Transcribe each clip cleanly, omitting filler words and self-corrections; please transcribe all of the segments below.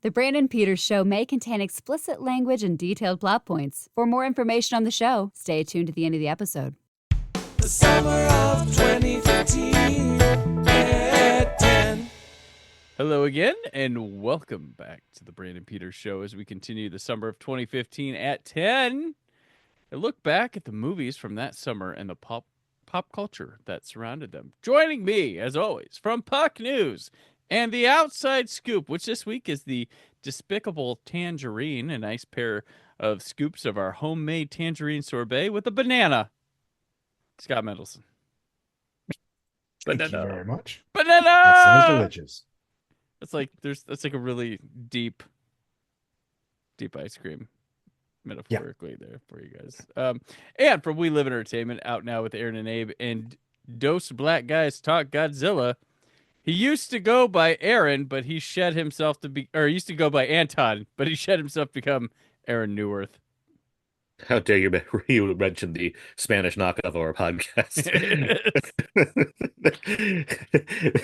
The Brandon Peters Show may contain explicit language and detailed plot points. For more information on the show, stay tuned to the end of the episode. The summer of 2015 at 10. Hello again, and welcome back to the Brandon Peters Show as we continue the summer of 2015 at 10. And look back at the movies from that summer and the pop culture that surrounded them. Joining me, as always, from Puck News and the Outside Scoop, which this week is the Despicable Tangerine, a nice pair of scoops of our homemade tangerine sorbet with a banana. Scott Mendelson. Thank you very much. Banana! That sounds delicious. That's like a really deep ice cream, metaphorically there for you guys. And from We Live in Entertainment, out now with Aaron and Abe and Dose Black Guys Talk Godzilla. He used to go by Aaron, but he shed himself used to go by Anton, but he shed himself to become Aaron Neuwirth. How dare you mention the Spanish knockoff of our podcast?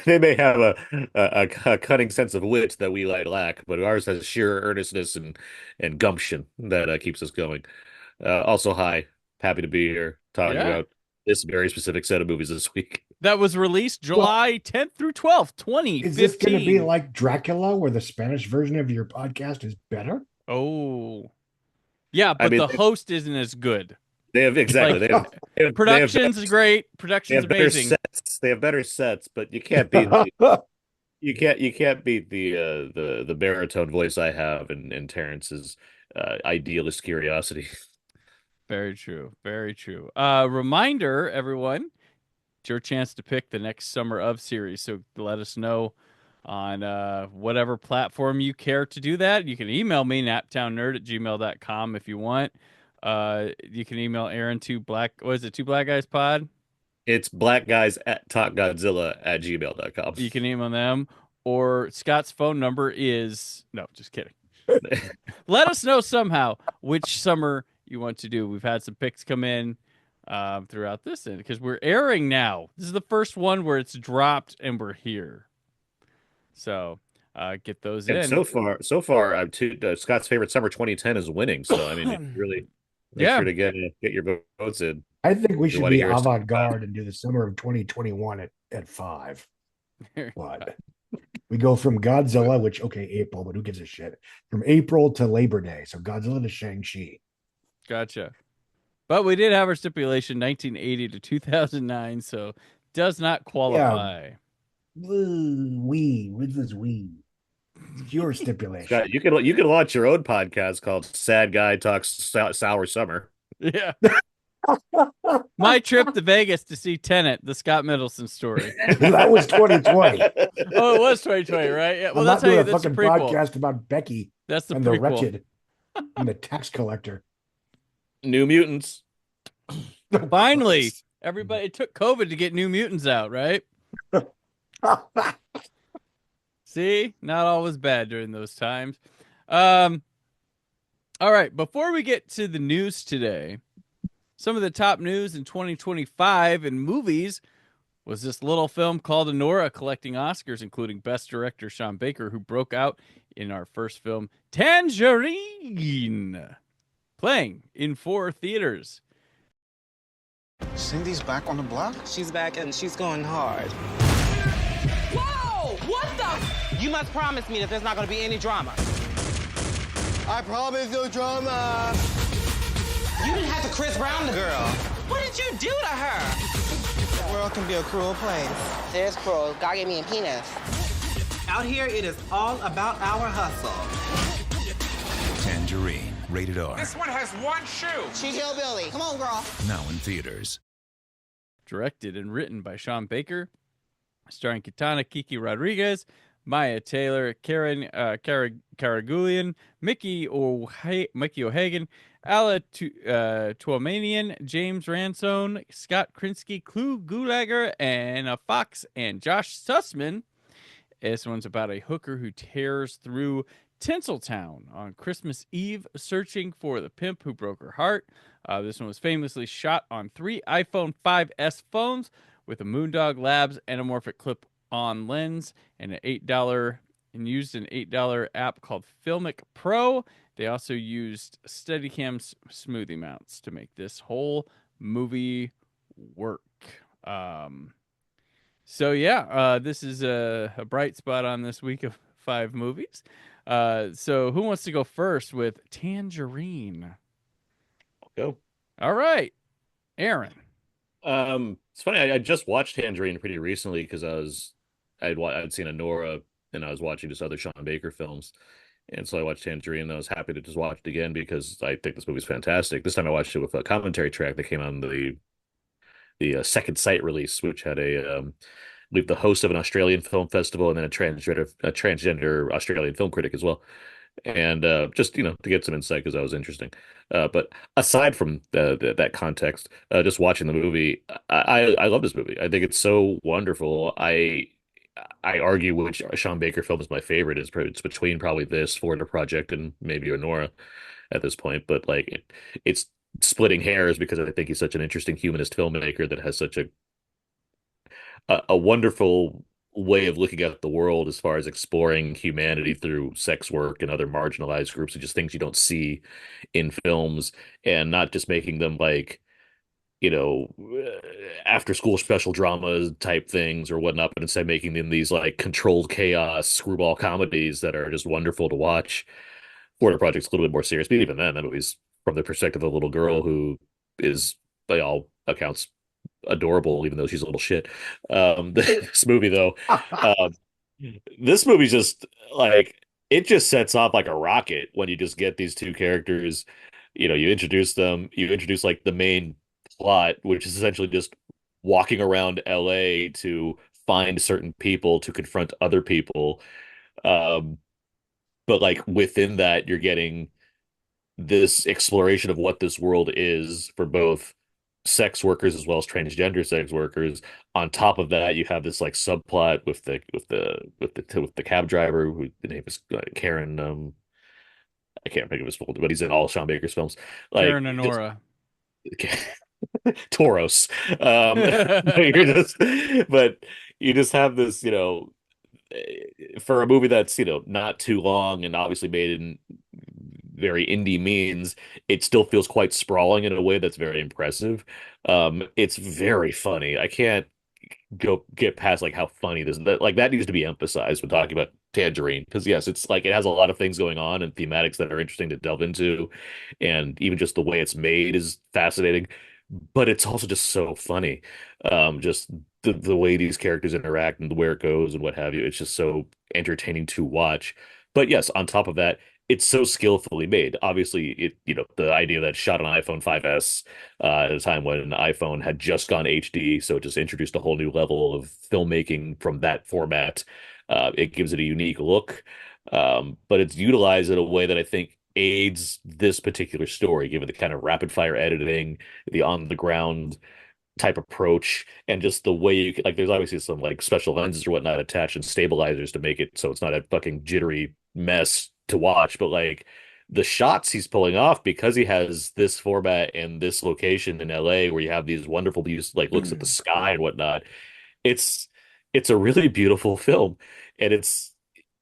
They may have a cunning sense of wit that we lack, but ours has sheer earnestness and gumption that keeps us going. Also, hi, happy to be here talking about this very specific set of movies this week. That was released July 10th through 12th, 2015. Is this going to be like Dracula, where the Spanish version of your podcast is better? Oh. Yeah, but the host isn't as good. They have exactly. Production's great. Production's amazing. They have better sets, but you can't beat you can't beat the baritone voice I have in Terrence's idealist curiosity. Very true. Very true. Reminder, everyone, it's your chance to pick the next Summer of series. So let us know on whatever platform you care to do that. You can email me, naptownnerd@gmail.com if you want. You can email Aaron to Two Black Guys Pod? It's blackguys@talkgodzilla@gmail.com. You can email them. Or Scott's phone number is... No, just kidding. Let us know somehow which summer you want to do. We've had some picks come in throughout this, because we're airing now. This is the first one where it's dropped and we're here. So get those in. So far, Scott's favorite summer 2010 is winning. So I mean, really, make sure to get your votes in. I think we should be avant-garde and do the summer of 2021 at 5. What? We go from Godzilla, which April, but who gives a shit? From April to Labor Day, so Godzilla to Shang-Chi. Gotcha. But we did have our stipulation 1980 to 2009, so does not qualify. Yeah. With this it's your stipulation. Scott, you can launch your own podcast called Sad Guy Talks Sour Summer. Yeah. My trip to Vegas to see Tenet, the Scott Mendelson story. That was 2020. Oh, it was 2020, right? Yeah. Well, I'm that's not doing how a fucking podcast about Becky. That's the and prequel. The wretched and the tax collector. New Mutants. Finally, everybody. It took COVID to get New Mutants out, right? See, not all was bad during those times. All right, before we get to the news today, some of the top news in 2025 in movies was this little film called Anora collecting Oscars, including Best Director Sean Baker, who broke out in our first film, Tangerine, playing in 4 theaters. Cindy's back on the block? She's back and she's going hard. Whoa! What the? You must promise me that there's not going to be any drama. I promise no drama. You didn't have to Chris Brown the girl. What did you do to her? The world can be a cruel place. There's cruel. God gave me a penis. Out here, it is all about our hustle. Tangerine, rated R. This one has one shoe. She's hillbilly. Come on, girl. Now in theaters. Directed and written by Sean Baker, starring Kitana Kiki Rodriguez, Maya Taylor, Karen Karagulian, Mickey O'Hagan, Ala Tuamanian, James Ransone, Scott Krinsky, Clu Gulager, and Fox and Josh Sussman. This one's about a hooker who tears through Tinseltown on Christmas Eve, searching for the pimp who broke her heart. This one was famously shot on 3 iPhone 5S phones with a Moondog Labs anamorphic clip-on lens and an $8 and used an $8 app called Filmic Pro. They also used Steadicam smoothie mounts to make this whole movie work. So yeah, this is a bright spot on this week of 5 movies. So who wants to go first with Tangerine? I'll go. All right, Aaron. It's funny. I just watched Tangerine pretty recently because I'd seen Anora and I was watching just other Sean Baker films, and so I watched Tangerine and I was happy to just watch it again because I think this movie's fantastic. This time I watched it with a commentary track that came on the Second Sight release, which had I believe the host of an Australian film festival and then a transgender Australian film critic as well. And just to get some insight because that was interesting. But aside from that context, just watching the movie, I love this movie. I think it's so wonderful. I argue which Sean Baker film is my favorite. It's between probably this, Florida Project, and maybe Honora at this point. But like it's splitting hairs because I think he's such an interesting humanist filmmaker that has such a wonderful way of looking at the world as far as exploring humanity through sex work and other marginalized groups and just things you don't see in films, and not just making them like after school special dramas type things or whatnot, but instead making them these like controlled chaos screwball comedies that are just wonderful to watch. Florida Project's a little bit more serious, but even then that movie's from the perspective of a little girl who is, by all accounts, adorable, even though she's a little shit. This movie, though, this movie's just like it just sets off like a rocket when you just get these two characters. You introduce them, you introduce like the main plot, which is essentially just walking around LA to find certain people to confront other people. But like within that, you're getting this exploration of what this world is for both sex workers as well as transgender sex workers. On top of that, you have this like subplot with the cab driver who the name is Karen. I can't think of his full, but he's in all Sean Baker's films. Like Karen Honora. Toros. But you just have this, for a movie that's, not too long and obviously made in very indie means, it still feels quite sprawling in a way that's very impressive. It's very funny. I can't get past like how funny that needs to be emphasized when talking about Tangerine, because yes, it's like it has a lot of things going on and thematics that are interesting to delve into, and even just the way it's made is fascinating, but it's also just so funny. Just the way these characters interact and where it goes and what have you, it's just so entertaining to watch. But yes, on top of that, it's so skillfully made. Obviously, the idea that it shot on iPhone 5S at a time when an iPhone had just gone HD, so it just introduced a whole new level of filmmaking from that format. It gives it a unique look, but it's utilized in a way that I think aids this particular story, given the kind of rapid fire editing, the on the ground type approach, and just the way you can, like, there's obviously some like special lenses or whatnot attached and stabilizers to make it so it's not a fucking jittery mess to watch, but like the shots he's pulling off, because he has this format and this location in LA where you have these wonderful views, like looks at the sky and whatnot. It's a really beautiful film, and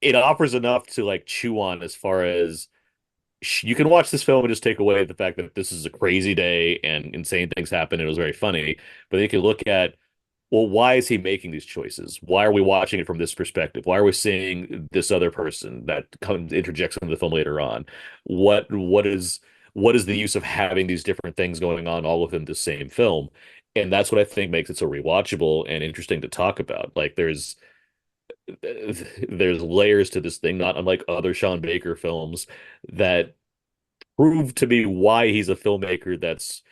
it offers enough to like chew on as far as you can watch this film and just take away the fact that this is a crazy day and insane things happen. And it was very funny, but then you can look at, well, why is he making these choices? Why are we watching it from this perspective? Why are we seeing this other person that interjects into the film later on? What is the use of having these different things going on all within the same film? And that's what I think makes it so rewatchable and interesting to talk about. Like there's layers to this thing, not unlike other Sean Baker films, that prove to me why he's a filmmaker that's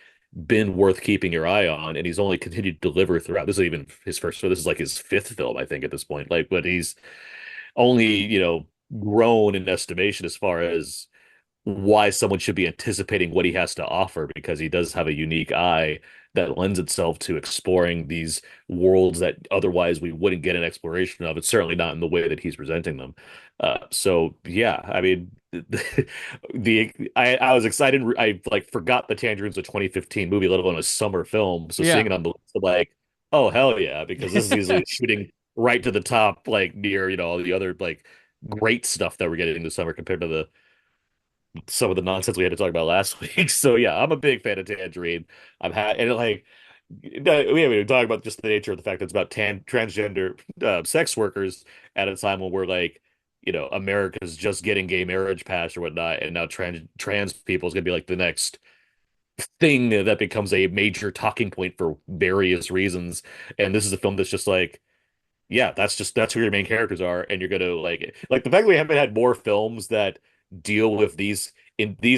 been worth keeping your eye on, and he's only continued to deliver throughout. This is even his first, so this is like his fifth film, I think, at this point. Like, but he's only, grown in estimation as far as why someone should be anticipating what he has to offer, because he does have a unique eye that lends itself to exploring these worlds that otherwise we wouldn't get an exploration of. It's certainly not in the way that he's presenting them. So yeah, I mean, I was excited. I like forgot the Tangerine's a 2015 movie, let alone a summer film. So seeing it on the list, I'm like, oh hell yeah, because this is easily shooting right to the top, like near all the other like great stuff that we're getting this summer compared to the some of the nonsense we had to talk about last week. So yeah, I'm a big fan of Tangerine. And like we haven't even talked about just the nature of the fact that it's about transgender sex workers at a time when we're like, America's just getting gay marriage passed or whatnot, and now trans people is gonna be like the next thing that becomes a major talking point for various reasons. And this is a film that's just like, yeah, that's who your main characters are, and you're gonna like the fact that we haven't had more films that deal with these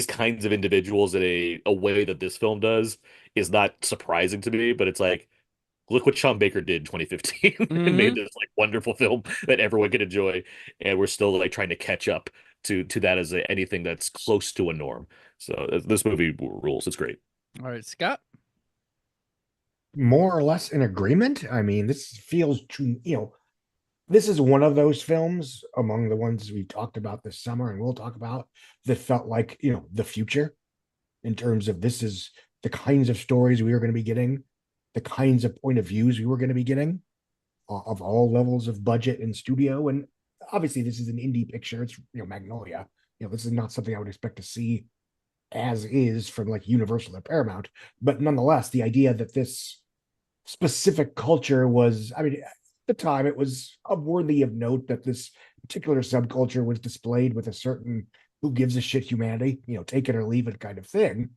kinds of individuals in a way that this film does is not surprising to me, but it's like, look what Sean Baker did in 2015 and Mm-hmm. made this like wonderful film that everyone can enjoy, and we're still like trying to catch up to that as anything that's close to a norm. So this movie rules. It's great. All right, Scott. More or less in agreement. I mean, this feels too, this is one of those films among the ones we talked about this summer and we'll talk about that felt like, the future in terms of this is the kinds of stories we were going to be getting, the kinds of point of views we were going to be getting of all levels of budget and studio. And obviously, this is an indie picture. It's, Magnolia. This is not something I would expect to see as is from like Universal or Paramount. But nonetheless, the idea that this specific culture was, I mean, at the time, it was worthy of note that this particular subculture was displayed with a certain who gives a shit humanity, take it or leave it kind of thing.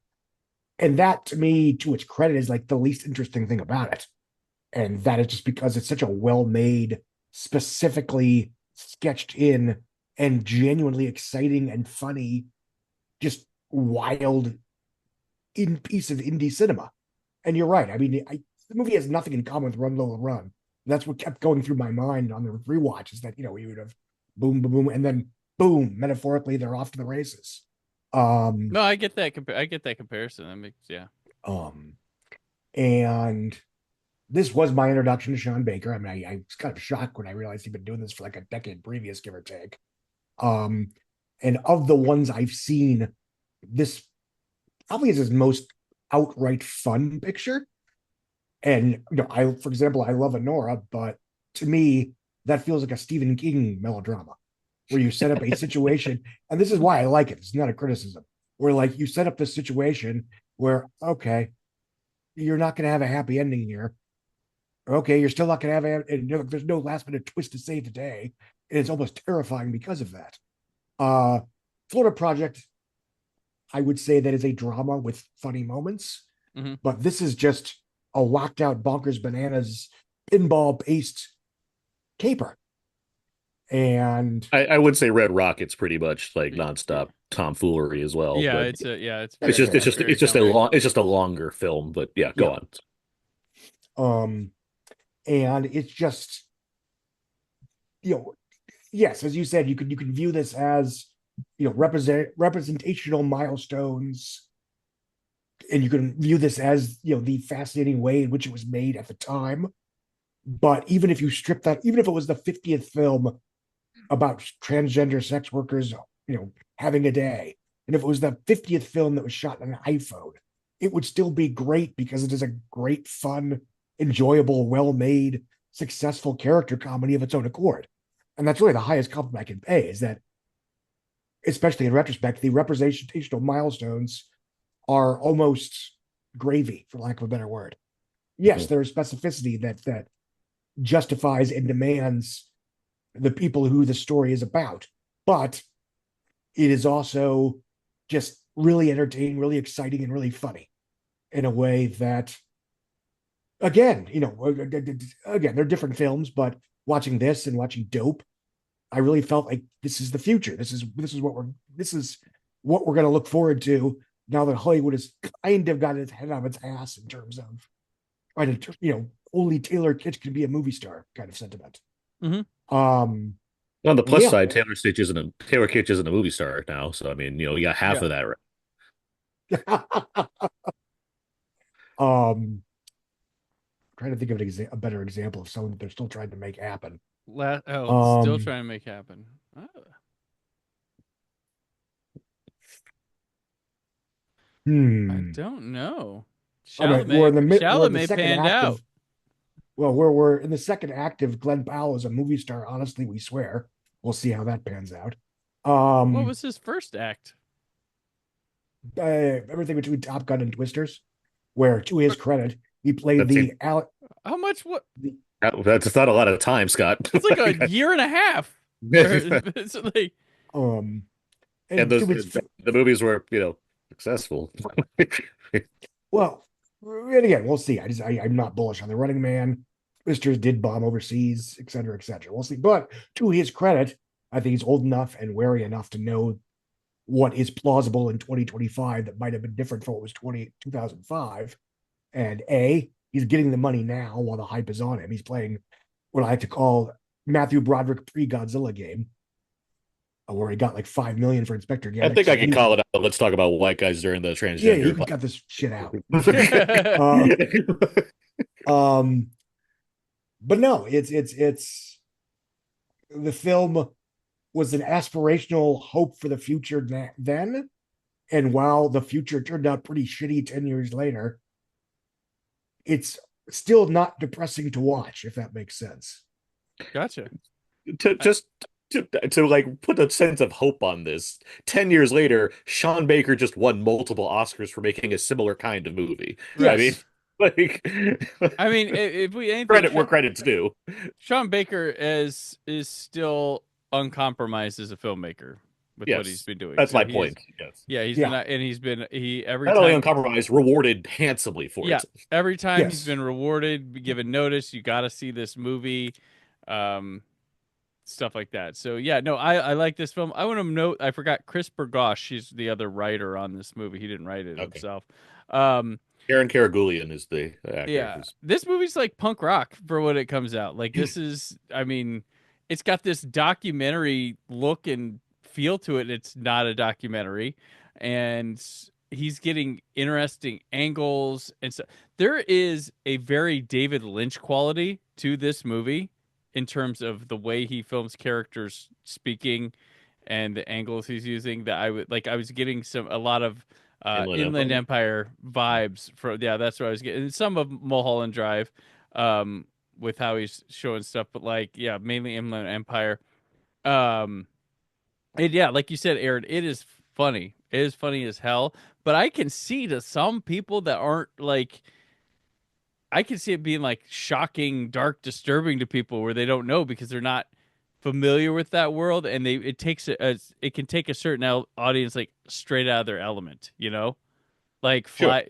And that, to me, to its credit, is like the least interesting thing about it. And that is just because it's such a well-made, specifically sketched in and genuinely exciting and funny, just wild piece of indie cinema. And you're right. I mean, the movie has nothing in common with Run Lola Run. That's what kept going through my mind on the rewatch is that, we would have boom, boom, boom, and then boom, metaphorically, they're off to the races. No, I get that. I get that comparison. That makes And this was my introduction to Sean Baker. I mean, I was kind of shocked when I realized he'd been doing this for like a decade previous, give or take. And of the ones I've seen, this probably is his most outright fun picture. And for example, I love Honora, but to me, that feels like a Stephen King melodrama where you set up a situation, and this is why I like it. It's not a criticism. Where like you set up this situation where, okay, you're not going to have a happy ending here. Okay, you're still not going to have there's no last minute twist to save the day. And it's almost terrifying because of that. Florida Project, I would say that is a drama with funny moments, but this is just a locked out bonkers bananas pinball based caper. And I would say Red Rocket's pretty much like nonstop tomfoolery as well. Yeah, but it's just a longer film. But yeah, go on. And it's just, yes, as you said, you can view this as representational milestones, and you can view this as the fascinating way in which it was made at the time. But even if you strip that, even if it was the 50th film about transgender sex workers, having a day, and if it was the 50th film that was shot on an iPhone, it would still be great because it is a great, fun, enjoyable, well-made, successful character comedy of its own accord. And that's really the highest compliment I can pay, is that, especially in retrospect, the representational milestones are almost gravy, for lack of a better word. Yes, there is specificity that justifies and demands the people who the story is about, but it is also just really entertaining, really exciting, and really funny in a way that, again, they're different films, but watching this and watching Dope, I really felt like this is the future. This is what we're going to look forward to now that Hollywood has kind of got its head out of its ass in terms of, only Taylor Kitsch can be a movie star kind of sentiment. on the plus side, Taylor Kitsch isn't a movie star now, so I mean, you got half of that right. Trying to think of a better example of someone that they're still trying to make happen. Still trying to make happen. I don't know. Chalamet panned out. Well, we're in the second act of Glenn Powell as a movie star. Honestly, we swear. We'll see how that pans out. What was his first act? Everything between Top Gun and Twisters, where to his credit, he played That's How much? What? That's not a lot of time, Scott. It's like a year and a half. It's like, and to those his, the movies were, successful. well, and again, we'll see. I'm not bullish on The Running Man. Twisters did bomb overseas, et cetera, et cetera. We'll see. But to his credit, I think he's old enough and wary enough to know what is plausible in 2025 that might have been different from what was 2005. And he's getting the money now while the hype is on him. He's playing what I like to call Matthew Broderick pre-Godzilla game, where he got like $5 million for Inspector Gadget. I think I can call it out. Let's talk about white guys during the transgender. Yeah, you can cut this shit out. But no, it's the film was an aspirational hope for the future then, and while the future turned out pretty shitty 10 years later, it's still not depressing to watch, if that makes sense. gotcha. To like put a sense of hope on this, 10 years later, Sean Baker just won multiple Oscars for making a similar kind of movie. Yes. I mean, if we credit where credit's due. Sean Baker is still uncompromised as a filmmaker with what he's been doing. That's my point. He's been, and he's been every not time only uncompromised, rewarded handsomely for it. Every time he's been rewarded, given notice, you got to see this movie, stuff like that. So I like this film. I want to note, I forgot Chris Burgosh. She's the other writer on this movie. He didn't write it himself. Karen Karagulian is the actor. Yeah, this movie's like punk rock for when it comes out. Like this is, I mean, it's got this documentary look and feel to it. It's not a documentary, and he's getting interesting angles, and so there is a very David Lynch quality to this movie in terms of the way he films characters speaking and the angles he's using. That I was getting a lot of Inland Empire vibes from. Yeah, that's what I was getting. Some of Mulholland Drive, with how he's showing stuff, but mainly Inland Empire. And like you said, Aaron, it is funny. It is funny as hell. But I can see to some people that aren't like, I can see it being like shocking, dark, disturbing to people where they don't know because they're not familiar with that world, and it can take a certain audience like straight out of their element, like fly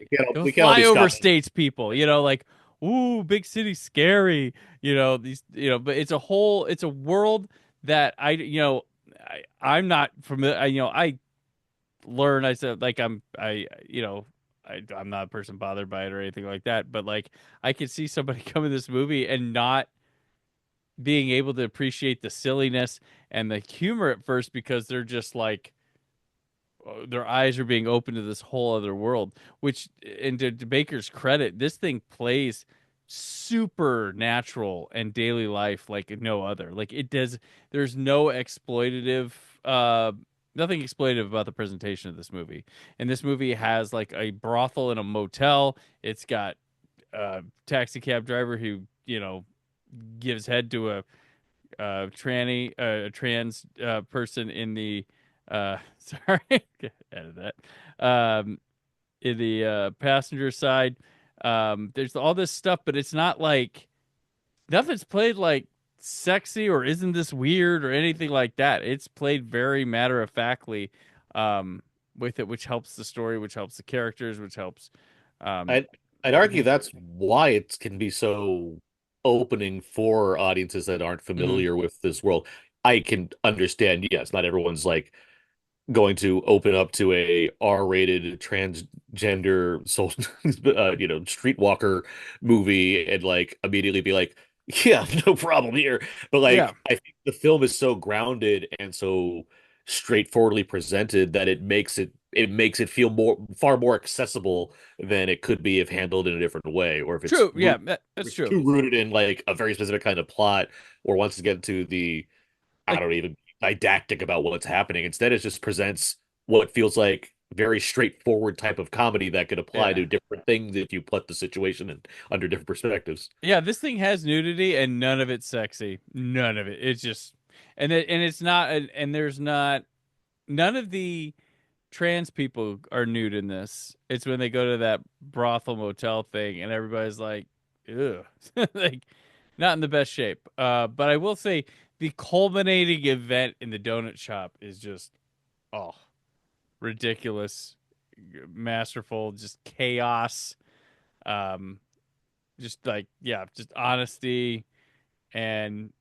over states people, like, ooh, big city scary, these, but it's a world that I'm not familiar. I learn. I said like I'm not a person bothered by it or anything like that, but like I could see somebody come in this movie and not being able to appreciate the silliness and the humor at first because they're just like their eyes are being opened to this whole other world, which, and to Baker's credit, this thing plays super natural and daily life like no other. Like it does. There's no exploitative, nothing exploitative about the presentation of this movie. And this movie has like a brothel and a motel. It's got a taxi cab driver who, gives head to a trans person in the sorry, edit that. In the passenger side, there's all this stuff, but it's not like nothing's played like sexy or isn't this weird or anything like that. It's played very matter of factly with it, which helps the story, which helps the characters, which helps. I'd argue that's why it can be so opening for audiences that aren't familiar with this world. I can understand, yes, not everyone's like going to open up to a R-rated transgender streetwalker movie and like immediately be like, yeah, no problem here. But like I think the film is so grounded and so straightforwardly presented that it makes it feel far more accessible than it could be if handled in a different way, or if it's true. That's true. Too rooted in like a very specific kind of plot, or wants to get to the I don't even didactic about what's happening. Instead, it just presents what feels like very straightforward type of comedy that could apply to different things if you put the situation in under different perspectives. Yeah, this thing has nudity and none of it's sexy. None of it. It's just And it's not, and there's not, none of the trans people are nude in this. It's when they go to that brothel motel thing, and everybody's like, "Ugh," like not in the best shape. But I will say the culminating event in the donut shop is just ridiculous, masterful, just chaos. Just like just honesty, and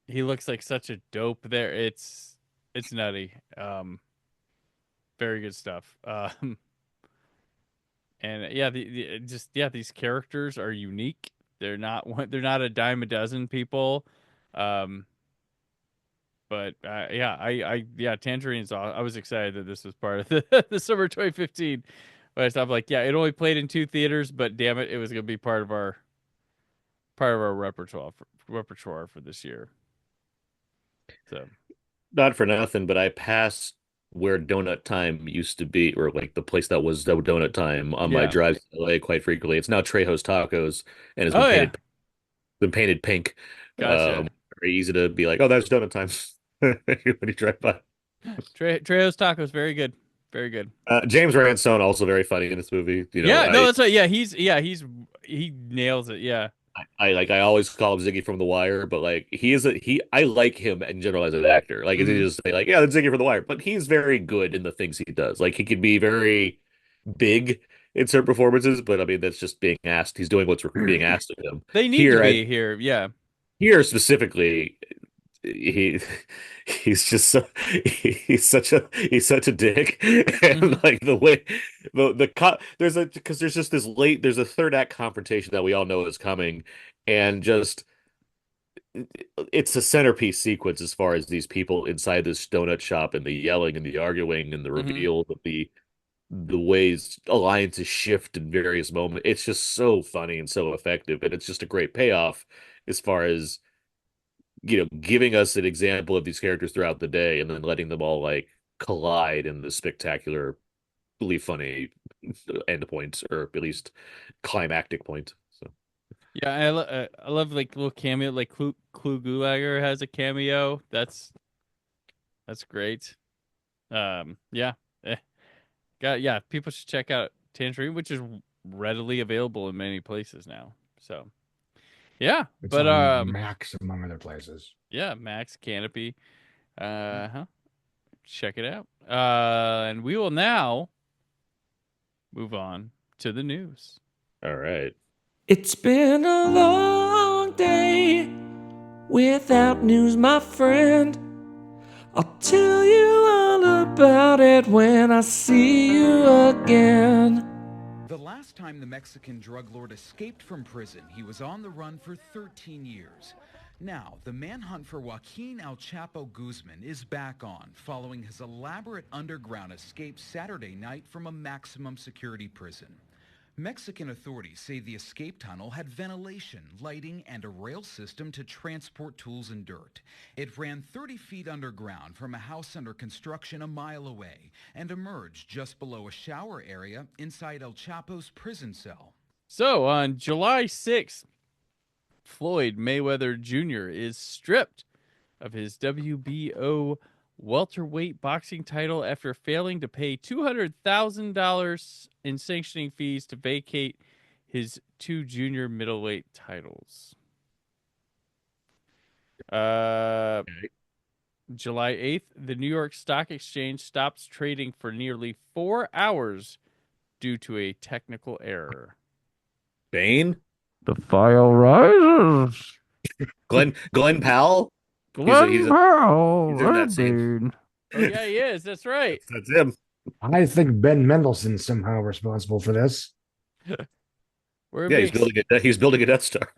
he looks like such a dope there. It's nutty. Very good stuff. And these characters are unique. They're not a dime a dozen people. Um, but Tangerine's. I was excited that this was part of the summer 2015. But I stopped like, it only played in 2 theaters, but damn it, it was gonna be part of our repertoire for this year. So Not for nothing, but I passed where Donut Time used to be, or like the place that was the Donut Time on my Yeah. drive to LA quite frequently. It's now Trejo's Tacos and has Oh, yeah. been painted pink. Gotcha. Very easy to be like, oh, that's Donut Time when you drive by. Trejo's Tacos, very good. Very good. James Ransone also very funny in this movie. You know, That's right. He nails it. Yeah. I always call him Ziggy from The Wire, but like I like him in general as an actor. Like, Mhm. you just say like, yeah, that's Ziggy from The Wire, but he's very good in the things he does. Like, he can be very big in certain performances, but I mean that's just being asked. He's doing what's being asked of him. They need to be here. Yeah. Here specifically, he he's just so he's such a dick, and like the way there's just there's a third act confrontation that we all know is coming, and just it's a centerpiece sequence as far as these people inside this donut shop and the yelling and the arguing and the reveal of the ways alliances shift in various moments. It's just so funny and so effective, and it's just a great payoff as far as giving us an example of these characters throughout the day and then letting them all like collide in the spectacularly funny end point, or at least climactic point. So Yeah, I love like little cameo, like Clue Gulager has a cameo. That's great. Yeah. People should check out Tangerine, which is readily available in many places now. So yeah, It's but on Max among other places. yeah, Max Canopy. Check it out. And we will now move on to the news. all right. It's been a long day without news, my friend. I'll tell you all about it when I see you again. The last time the Mexican drug lord escaped from prison, he was on the run for 13 years. Now, the manhunt for Joaquin El Chapo Guzman is back on, following his elaborate underground escape Saturday night from a maximum security prison. Mexican authorities say the escape tunnel had ventilation, lighting, and a rail system to transport tools and dirt. It ran 30 feet underground from a house under construction a mile away and emerged just below a shower area inside El Chapo's prison cell. So on July 6th, Floyd Mayweather Jr. is stripped of his WBO welterweight boxing title after failing to pay $200,000 in sanctioning fees to vacate his 2 junior middleweight titles. July 8th, the New York Stock Exchange stops trading for nearly 4 hours due to a technical error. Bane? The file rises. Glenn Powell? Glenn Powell. he's in that scene. Oh, yeah, he is. That's right. That's him. I think Ben Mendelsohn's somehow responsible for this. He's building a Death Star.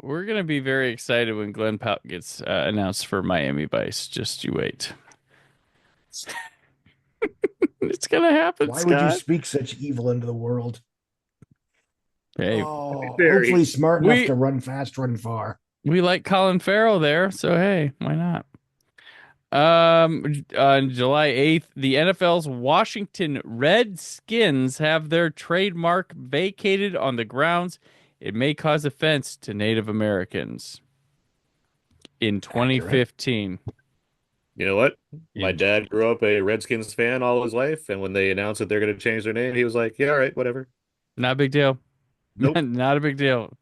We're gonna be very excited when Glenn Powell gets announced for Miami Vice. Just you wait. It's gonna happen. Why Scott. would you speak such evil into the world? Hey, hopefully smart enough to run fast, run far. We like Colin Farrell there, so hey, why not? On July 8th, the NFL's Washington Redskins have their trademark vacated on the grounds it may cause offense to Native Americans. in 2015. You know what? My dad grew up a Redskins fan all his life, and when they announced that they're going to change their name, he was like, "Yeah, all right, whatever." Not a big deal. Nope. Not a big deal.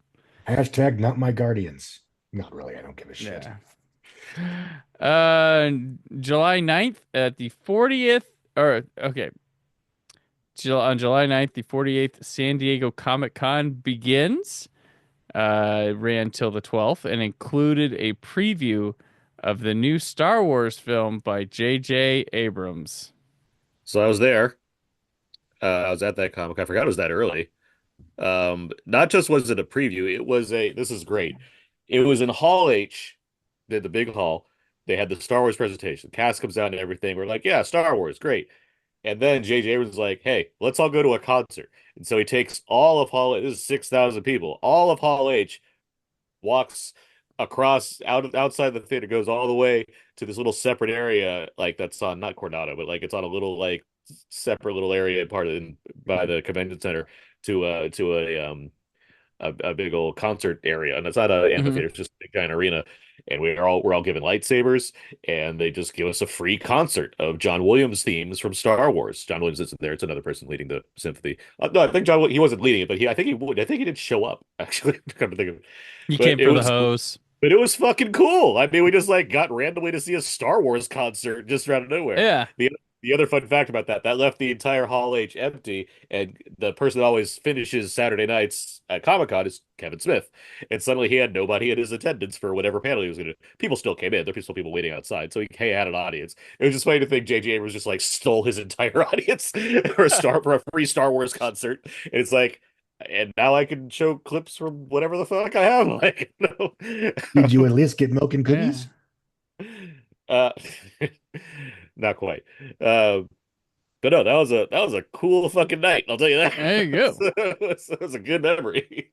Hashtag not my Guardians. Not really. I don't give a shit. Yeah. July 9th at the 40th, or okay. On July 9th, the 48th San Diego Comic-Con begins. Ran till the 12th and included a preview of the new Star Wars film by J.J. Abrams. So I was there. I was at that comic. I forgot it was that early. Not just was it a preview, it was this is great. It was in Hall H, the big hall. They had the Star Wars presentation. The cast comes out and everything. We're like, yeah, Star Wars, great. And then J.J. Abrams is like, hey, let's all go to a concert. And so he takes all of Hall H, this is 6,000 people, all of Hall H, walks across outside the theater, goes all the way to this little separate area, like that's on not Coronado, but like it's on a little like separate little area by the convention center to a big old concert area, and it's not an amphitheater, it's just a big giant arena. And we're all given lightsabers, and they just give us a free concert of John Williams themes from Star Wars. John Williams isn't there; it's another person leading the symphony. No, I think he wasn't leading it, but I think he would. I think he did show up. Actually, come to think of it, he came for the hose. But it was fucking cool. I mean, we just like got randomly to see a Star Wars concert just out of nowhere. Yeah. The other fun fact about that left the entire Hall H empty, and the person that always finishes Saturday nights at Comic-Con is Kevin Smith. And suddenly he had nobody in his attendance for whatever panel he was going to do. People still came in. There were still people waiting outside, so he had an audience. It was just funny to think J.J. Abrams just like stole his entire audience for a free Star Wars concert. And it's like, and now I can show clips from whatever the fuck I have. Like, no. Did you at least get milk and cookies? Not quite. But no, that was a cool fucking night. I'll tell you that. There you go. It was a good memory.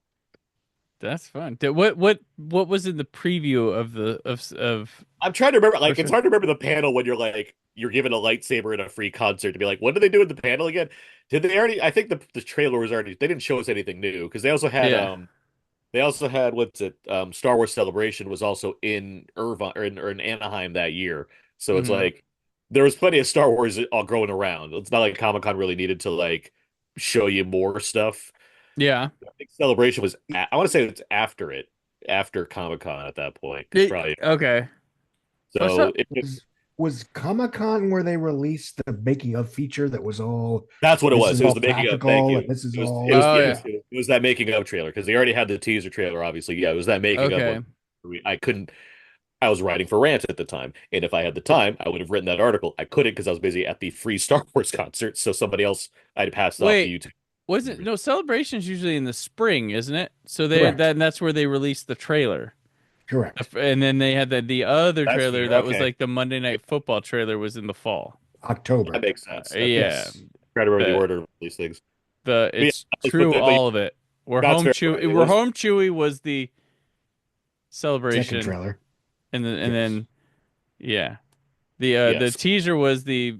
That's fun. What was in the preview of? I'm trying to remember. Like, it's hard to remember the panel when you're given a lightsaber in a free concert to be like, what did they do in the panel again? Did they already? I think the trailer was already. They didn't show us anything new because they also had what's it? Star Wars Celebration was also in Irvine or in Anaheim that year. So it's like there was plenty of Star Wars all growing around. It's not like Comic-Con really needed to like show you more stuff. Yeah, I think Celebration was. I want to say it's after Comic-Con at that point. Probably okay. So was Comic-Con where they released the making of feature that was all. That's what it was. It was the making of. Thank you. This is it was, all. It was that making of trailer because they already had the teaser trailer. Obviously, yeah, it was that making of. I was writing for Rant at the time, and if I had the time, I would have written that article. I couldn't because I was busy at the free Star Wars concert. So somebody else I'd passed off to YouTube. Wasn't no Celebration's usually in the spring, isn't it? So that's where they released the trailer. Correct. And then they had the other trailer that was like the Monday Night Football trailer was in the fall. October. That makes sense. Try to remember the order of these things. It's true, all of it. Where Home Chewie was the Celebration second trailer. And then the teaser was the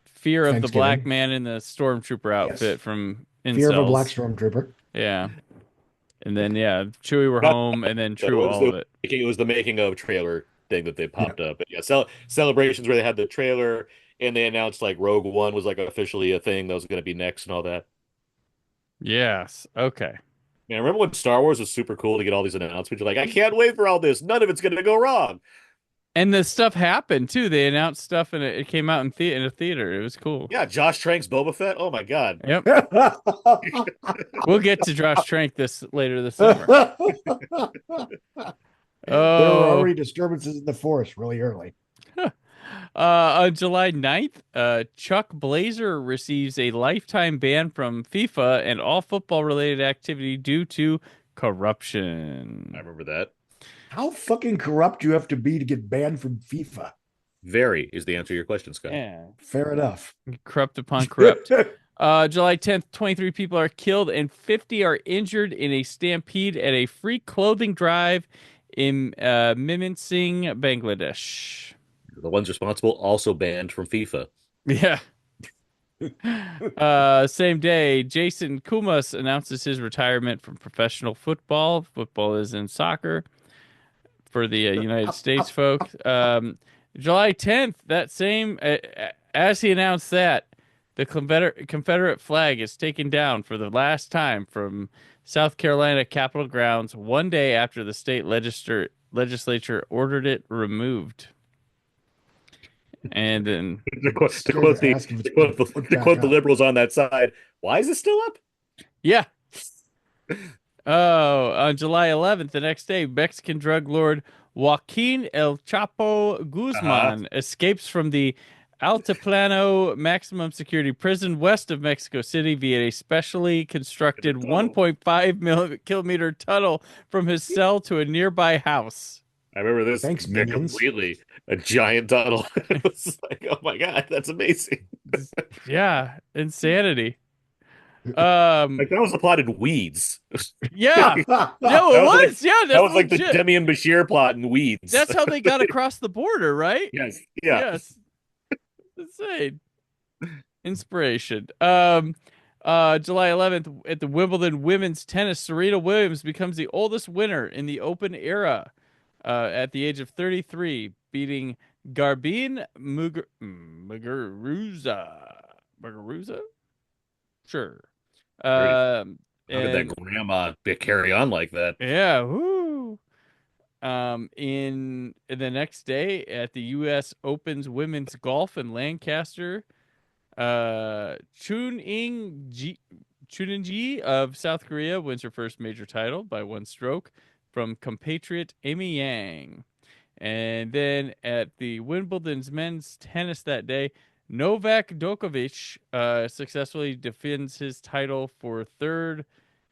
fear of the black man in the stormtrooper outfit from Incels. Fear of a black stormtrooper. Yeah. And then Chewie were home, and then all of it. It was the making of trailer thing that they popped up. But Celebrations where they had the trailer and they announced like Rogue One was like officially a thing that was going to be next and all that. Yes. Okay. Man, remember when Star Wars was super cool to get all these announcements? You're like, I can't wait for all this. None of it's going to go wrong. And the stuff happened too. They announced stuff and it came out in a theater. It was cool. Yeah, Josh Trank's Boba Fett. Oh my god. Yep. We'll get to Josh Trank later this summer. There were already disturbances in the Force really early. On July 9th, Chuck Blazer receives a lifetime ban from FIFA and all football-related activity due to corruption. I remember that. How fucking corrupt do you have to be to get banned from FIFA? Very is the answer to your question, Scott. Yeah. Fair enough. Corrupt upon corrupt. July 10th, 23 people are killed and 50 are injured in a stampede at a free clothing drive in Mymensingh, Bangladesh. The ones responsible also banned from FIFA. Yeah. Same day, Jason Kumas announces his retirement from professional football. Football is in soccer. for the United States folk. July 10th, that same, as he announced that, the Confederate flag is taken down for the last time from South Carolina Capitol grounds 1 day after the state legislature ordered it removed. And then to quote the liberals on that side, why is it still up? Yeah. Oh, on July 11th, the next day, Mexican drug lord Joaquin El Chapo Guzman escapes from the Altiplano maximum security prison west of Mexico City via a specially constructed 1.5 kilometer tunnel from his cell to a nearby house. I remember this. Thanks, minions. Completely a giant tunnel. It was like, oh my god, that's amazing. Yeah, insanity. Like that was applauded Weeds. Yeah, no, it was. Yeah, that's that was like legit. the Demi and Bashir plot in Weeds. That's how they got across the border, right? Yes. Yeah. Yes. Insane. Inspiration. July 11th at the Wimbledon women's tennis, Serena Williams becomes the oldest winner in the Open era at the age of 33, beating Garbine Muguruza? Sure. How did that grandma carry on like that? Yeah. Woo. In the next day at the U.S. Open's women's golf in Lancaster, Chunin-ji of South Korea wins her first major title by one stroke from compatriot Amy Yang. And then at the Wimbledon's men's tennis that day, Novak Djokovic successfully defends his title for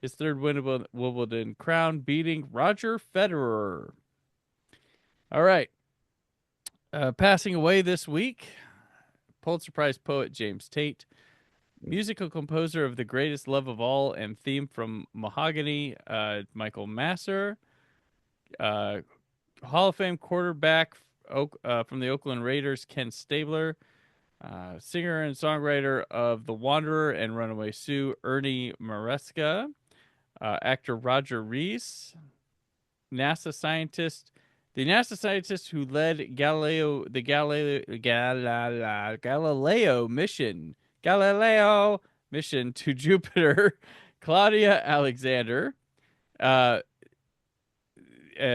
his third Wimbledon crown, beating Roger Federer. All right. Passing away this week, Pulitzer Prize poet James Tate, musical composer of The Greatest Love of All and theme from Mahogany, Michael Masser, Hall of Fame quarterback from the Oakland Raiders, Ken Stabler, singer and songwriter of The Wanderer and Runaway Sue, Ernie Maresca, actor Roger Rees, the NASA scientist who led Galileo mission to Jupiter, Claudia Alexander, a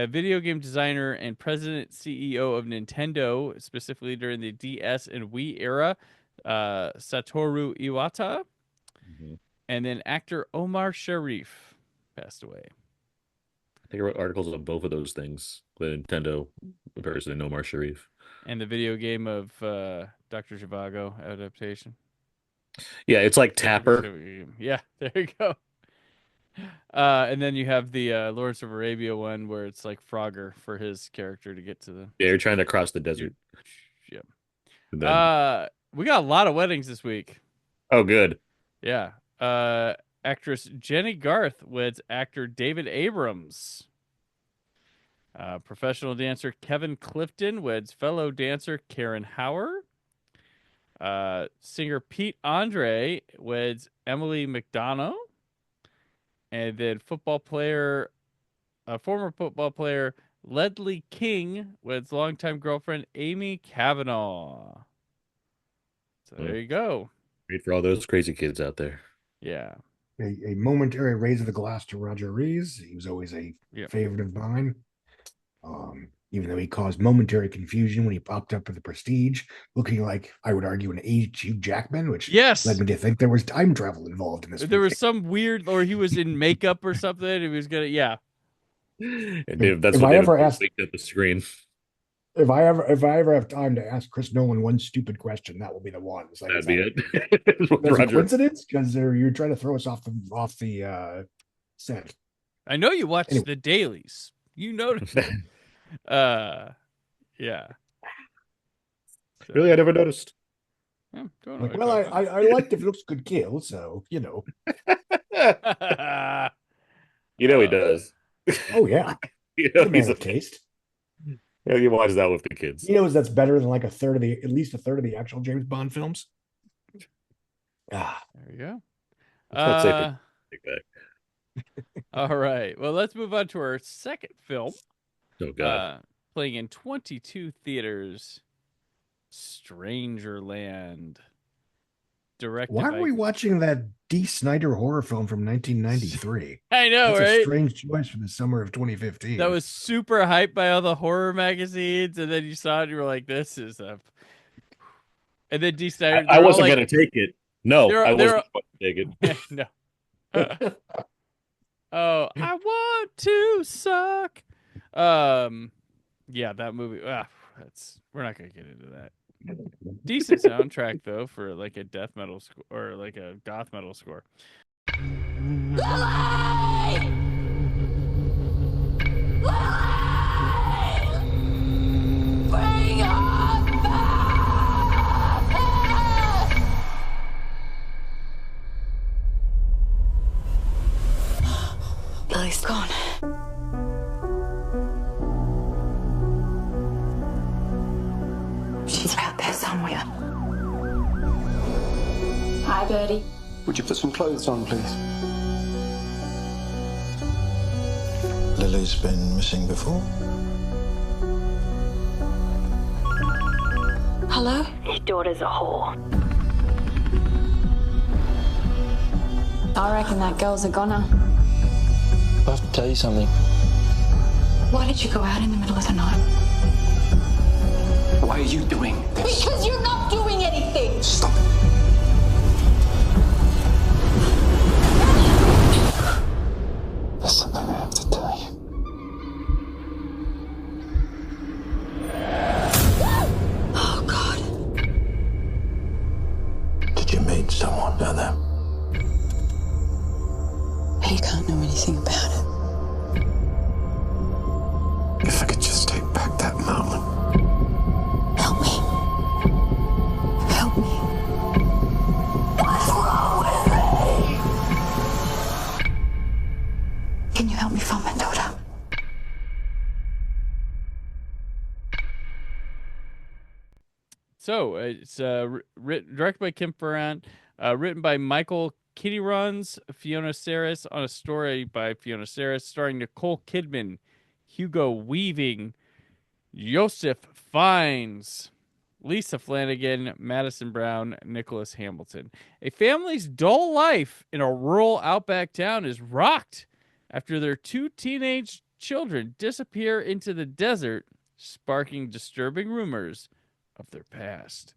video game designer and president CEO of Nintendo, specifically during the DS and Wii era, Satoru Iwata, and then actor Omar Sharif passed away. I think I wrote articles on both of those things. The Nintendo person and Omar Sharif. And the video game of Dr. Zhivago adaptation. Yeah, it's like Tapper. Yeah, there you go. And then you have the Lawrence of Arabia one where it's like Frogger for his character to get to the... Yeah, you're trying to cross the desert. Yeah. Then... we got a lot of weddings this week. Oh, good. Yeah. Actress Jenny Garth weds actor David Abrams. Professional dancer Kevin Clifton weds fellow dancer Karen Hauer. Singer Pete Andre weds Emily McDonough. And then former football player Ledley King weds longtime girlfriend Amy Kavanaugh. So there you go. Great for all those crazy kids out there. Yeah. A momentary raise of the glass to Roger Rees. He was always a favorite of mine. Even though he caused momentary confusion when he popped up for the Prestige, looking like, I would argue, an aged Hugh Jackman, which led me to think there was time travel involved in this. There was some weird, or he was in makeup or something. He was gonna, And Dave, that's what I ever asked at the screen. If I ever have time to ask Chris Nolan one stupid question, that will be the one. It's like, that'd be it. That's a coincidence because you're trying to throw us off the set. I know you watch the dailies. You noticed. Yeah. So, really, I never noticed. I liked if it looks good kill, so you know. He does. Oh yeah. He's a taste. Yeah, he watches that with the kids. He knows that's better than like at least a third of the actual James Bond films. There you go. Let's take that. All right. Well, let's move on to our second film. Oh God. Playing in 22 theaters. Strangerland. Directed Why are by we watching that D. Snyder horror film from 1993? I know, That's right? a strange choice for the summer of 2015. That was super hyped by all the horror magazines, and then you saw it and you were like, this is a and then D. Snyder, I they're all wasn't like, gonna take it. No, I they're wasn't going to take it. no. Oh, I want to suck. Yeah, that movie. We're not gonna get into that. Decent soundtrack though for like a death metal score or like a goth metal score. Lily's gone. She's out there somewhere. Hi, Birdie. Would you put some clothes on, please? Lily's been missing before. Hello? Your daughter's a whore. I reckon that girl's a goner. I have to tell you something. Why did you go out in the middle of the night? Why are you doing this? Because you're not doing anything! Stop. There's something I have to tell you. Oh, God. Did you meet someone down there? You can't know anything about it. If I could just take back that moment. Help me. Help me. What's wrong with me? Can you help me find my daughter? So it's directed by Kim Ferran, written by Michael Kitty Runs, Fiona Saris, on a story by Fiona Saris, starring Nicole Kidman, Hugo Weaving, Joseph Fiennes, Lisa Flanagan, Madison Brown, Nicholas Hamilton. A family's dull life in a rural outback town is rocked after their two teenage children disappear into the desert, sparking disturbing rumors of their past.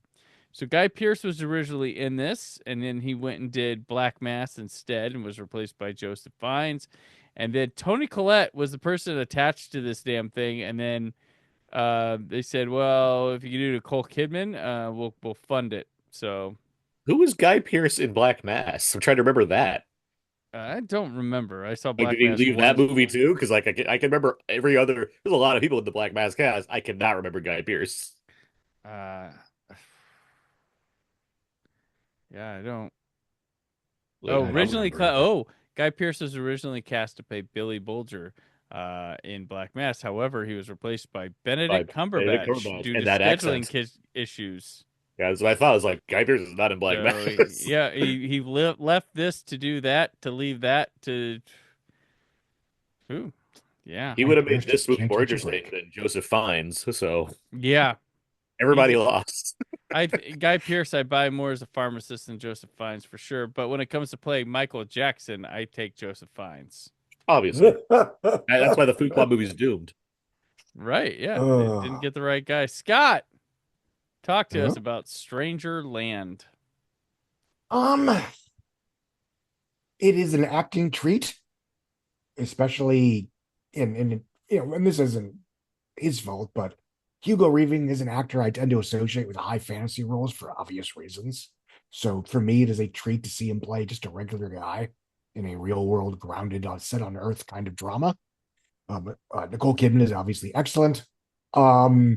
So Guy Pearce was originally in this, and then he went and did Black Mass instead and was replaced by Joseph Fiennes. And then Toni Collette was the person attached to this damn thing, and then they said, well, if you do Nicole Kidman, we'll fund it. So Who was Guy Pearce in Black Mass? I'm trying to remember that. I don't remember. I saw Like, Black did he Mass leave once. that movie too? Because like I can remember every other. There's a lot of people in the Black Mass cast. I cannot remember Guy Pearce. Yeah, I don't. Originally, Guy Pearce was originally cast to play Billy Bulger in Black Mass. However, he was replaced by Benedict Cumberbatch due to and that scheduling issues. Yeah, that's what I thought. I was like, Guy Pearce is not in Black Mass. He left this to do that, to leave that to. Ooh, yeah. He would have made this movie more interesting than Joseph Fiennes. So yeah, everybody lost. Guy Pearce, I buy more as a pharmacist than Joseph Fiennes for sure. But when it comes to playing Michael Jackson, I take Joseph Fiennes. Obviously, that's why the Food Club movie's doomed. Right? Yeah, they didn't get the right guy. Scott, talk to us about Strangerland. It is an acting treat, especially in and this isn't his fault, but Hugo Weaving is an actor I tend to associate with high fantasy roles for obvious reasons. So for me, it is a treat to see him play just a regular guy in a real world, grounded on set on Earth kind of drama. Nicole Kidman is obviously excellent. The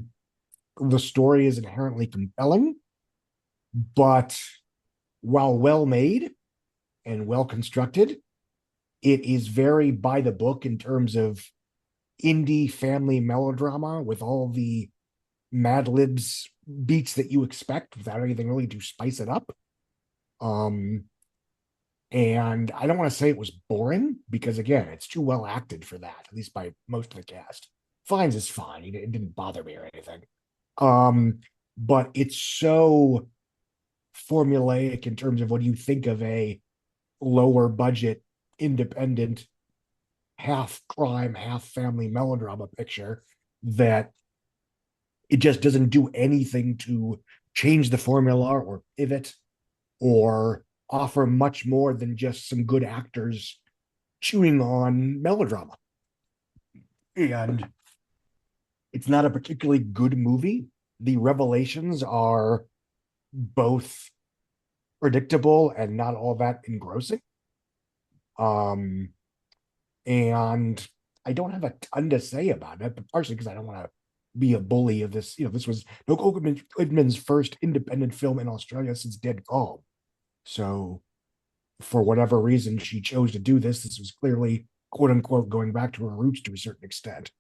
story is inherently compelling, but while well made and well constructed, it is very by the book in terms of indie family melodrama with all the Mad Libs beats that you expect without anything really to spice it up. And I don't want to say it was boring because again, it's too well acted for that, at least by most of the cast. Fines is fine. It didn't bother me or anything. Um, but it's so formulaic in terms of what you think of a lower budget, independent, half crime, half family melodrama picture that it just doesn't do anything to change the formula or pivot or offer much more than just some good actors chewing on melodrama. And it's not a particularly good movie. The revelations are both predictable and not all that engrossing. Um, and I don't have a ton to say about it, but partially because I don't want to be a bully of this. This was Nicole Kidman's first independent film in Australia since Dead Calm. So, for whatever reason she chose to do this, this was clearly, quote unquote, going back to her roots to a certain extent.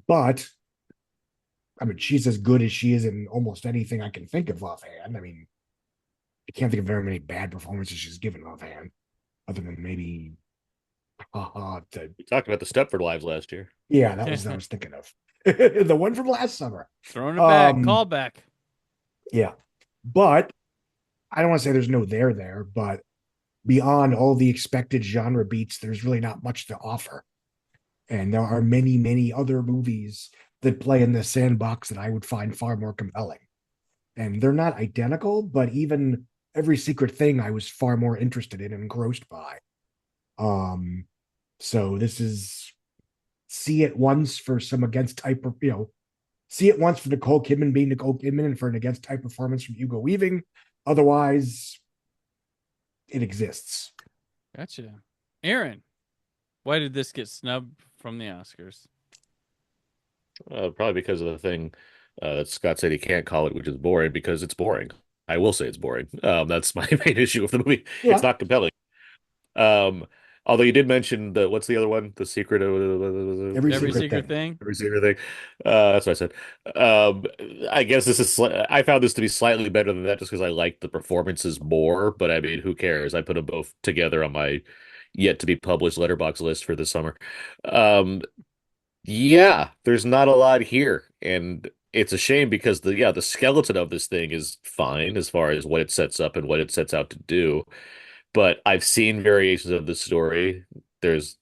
But I mean, she's as good as she is in almost anything I can think of offhand. I mean, I can't think of very many bad performances she's given offhand, other than maybe we talked about the Stepford Wives last year. Yeah, that was I was thinking of. The one from last summer. Throwing it back, call back. Yeah. But I don't want to say there's no there, but beyond all the expected genre beats, there's really not much to offer. And there are many, many other movies that play in this sandbox that I would find far more compelling. And they're not identical, but even Every Secret Thing I was far more interested in and engrossed by. So this is see it once for some against type of, see it once for Nicole Kidman being Nicole Kidman and for an against type performance from Hugo Weaving. Otherwise, it exists. Gotcha. Aaron, why did this get snubbed from the Oscars? Probably because of the thing that Scott said he can't call it, which is boring, because it's boring. I will say it's boring. That's my main issue with the movie. Yeah. It's not compelling. Although you did mention what's the other one? The Secret of Every Secret Thing. Every Secret Thing. That's what I said. I guess this is. I found this to be slightly better than that, just because I liked the performances more. But I mean, who cares? I put them both together on my yet to be published letterbox list for this summer. Yeah, there's not a lot here, and it's a shame because the skeleton of this thing is fine as far as what it sets up and what it sets out to do. But I've seen variations of the story. There's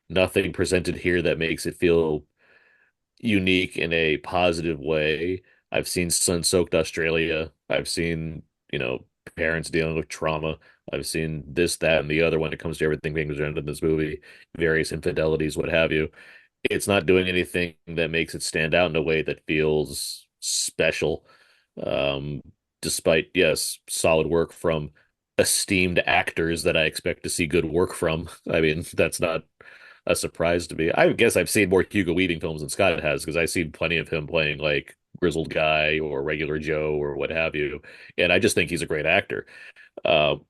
nothing presented here that makes it feel unique in a positive way. I've seen Sun-Soaked Australia. I've seen, parents dealing with trauma. I've seen this, that, and the other when it comes to everything being presented in this movie, various infidelities, what have you. It's not doing anything that makes it stand out in a way that feels special. Despite, yes, solid work from esteemed actors that I expect to see good work from. I mean, that's not a surprise to me. I guess I've seen more Hugo Weaving films than Scott has, because I've seen plenty of him playing like grizzled guy or regular Joe or what have you. And I just think he's a great actor.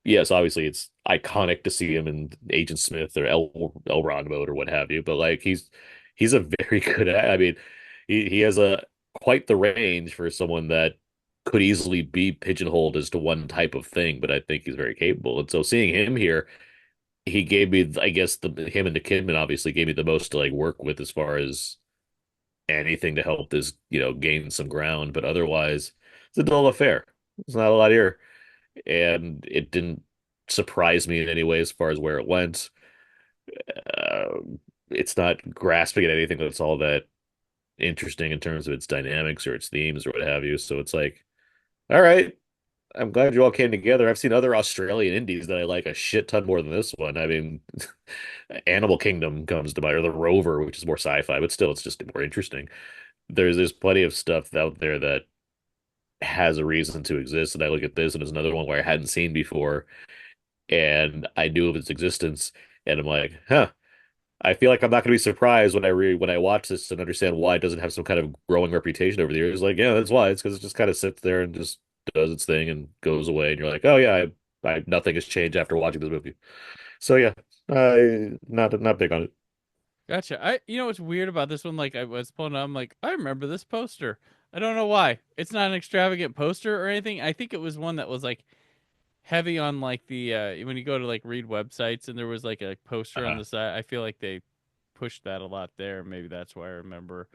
Yes, obviously it's iconic to see him in Agent Smith or Elrond mode or what have you, but like he's a very good I mean, he has a quite the range for someone that could easily be pigeonholed as to one type of thing, but I think he's very capable. And so seeing him here, he gave me, I guess, him and the Kidman obviously gave me the most to like work with as far as anything to help this, gain some ground. But otherwise, it's a dull affair. There's not a lot here, and it didn't surprise me in any way as far as where it went. Uh, it's not grasping at anything that's all that interesting in terms of its dynamics or its themes or what have you. So it's like, all right, I'm glad you all came together. I've seen other Australian indies that I like a shit ton more than this one. I mean, Animal Kingdom comes to mind, or The Rover, which is more sci-fi, but still, it's just more interesting. There's plenty of stuff out there that has a reason to exist, and I look at this, and it's another one where I hadn't seen before, and I knew of its existence, and I'm like, huh. I feel like I'm not going to be surprised when I watch this and understand why it doesn't have some kind of growing reputation over the years. Like, yeah, that's why. It's because it just kind of sits there and just does its thing and goes away, and you're like, oh yeah, nothing has changed after watching this movie. So yeah, not big on it. Gotcha. What's weird about this one? Like I was pulling up, I'm like, I remember this poster. I don't know why. It's not an extravagant poster or anything. I think it was one that was like heavy on like the when you go to like read websites and there was like a poster on the side. I feel like they pushed that a lot there. Maybe that's why I remember.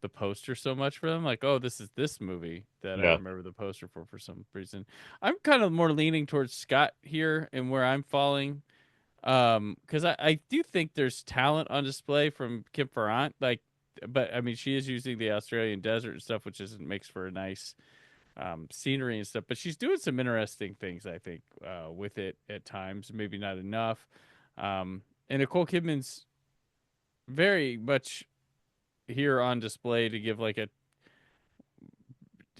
the poster so much for them. Like, oh, this is this movie that I Yeah. remember the poster for some reason. I'm kind of more leaning towards Scott here and where I'm falling. Because I do think there's talent on display from Kim Farrant, like, but I mean, she is using the Australian desert and stuff, which makes for a nice scenery and stuff. But she's doing some interesting things, I think, with it at times. Maybe not enough. And Nicole Kidman's very much here on display to give like a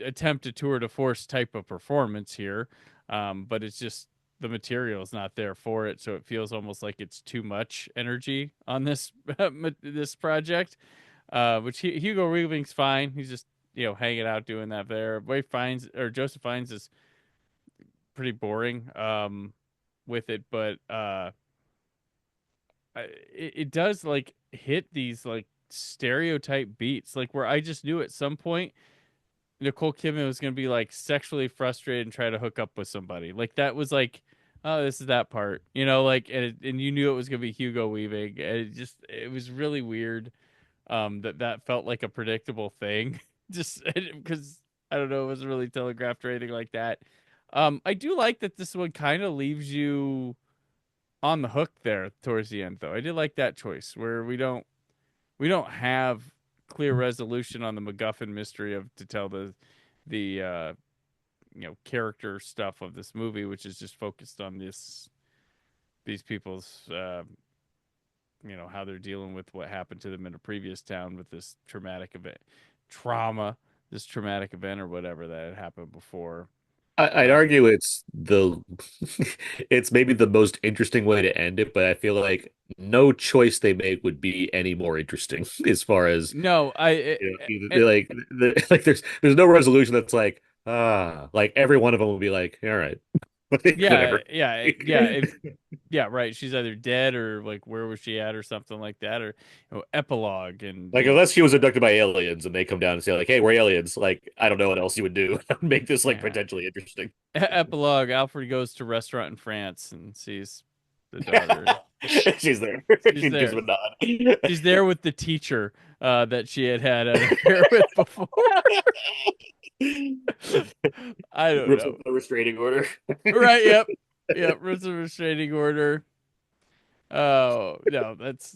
attempt a tour de force type of performance here, but it's just the material is not there for it, so it feels almost like it's too much energy on this this project. Which Hugo Weaving's fine; he's just hanging out doing that there. Joseph Fiennes is pretty boring with it, but it does like hit these like stereotype beats, like where I just knew at some point Nicole Kidman was going to be like sexually frustrated and try to hook up with somebody. Like that was like, oh, this is that part, like, and you knew it was going to be Hugo Weaving. And it was really weird. That felt like a predictable thing just because I don't know, it wasn't really telegraphed or anything like that. I do like that this one kind of leaves you on the hook there towards the end, though. I did like that choice where we don't have clear resolution on the MacGuffin mystery of to tell the character stuff of this movie, which is just focused on these people's how they're dealing with what happened to them in a previous town with this traumatic event or whatever that had happened before. I'd argue it's it's maybe the most interesting way to end it, but I feel like no choice they make would be any more interesting as far as no, like there's no resolution that's like like every one of them will be like, all right, whatever. Yeah, right. She's either dead or like where was she at or something like that, or epilogue and Like unless she was abducted by aliens and they come down and say like, hey, we're aliens, like I don't know what else you would do make this like potentially interesting. Epilogue. Alfred goes to restaurant in France and sees the daughter. She's there. She's there. Gives him a nod. She's there with the teacher that she had an affair with before. I don't know. A restraining order. Right. Yep. Yep. Rips a restraining order. Oh no, that's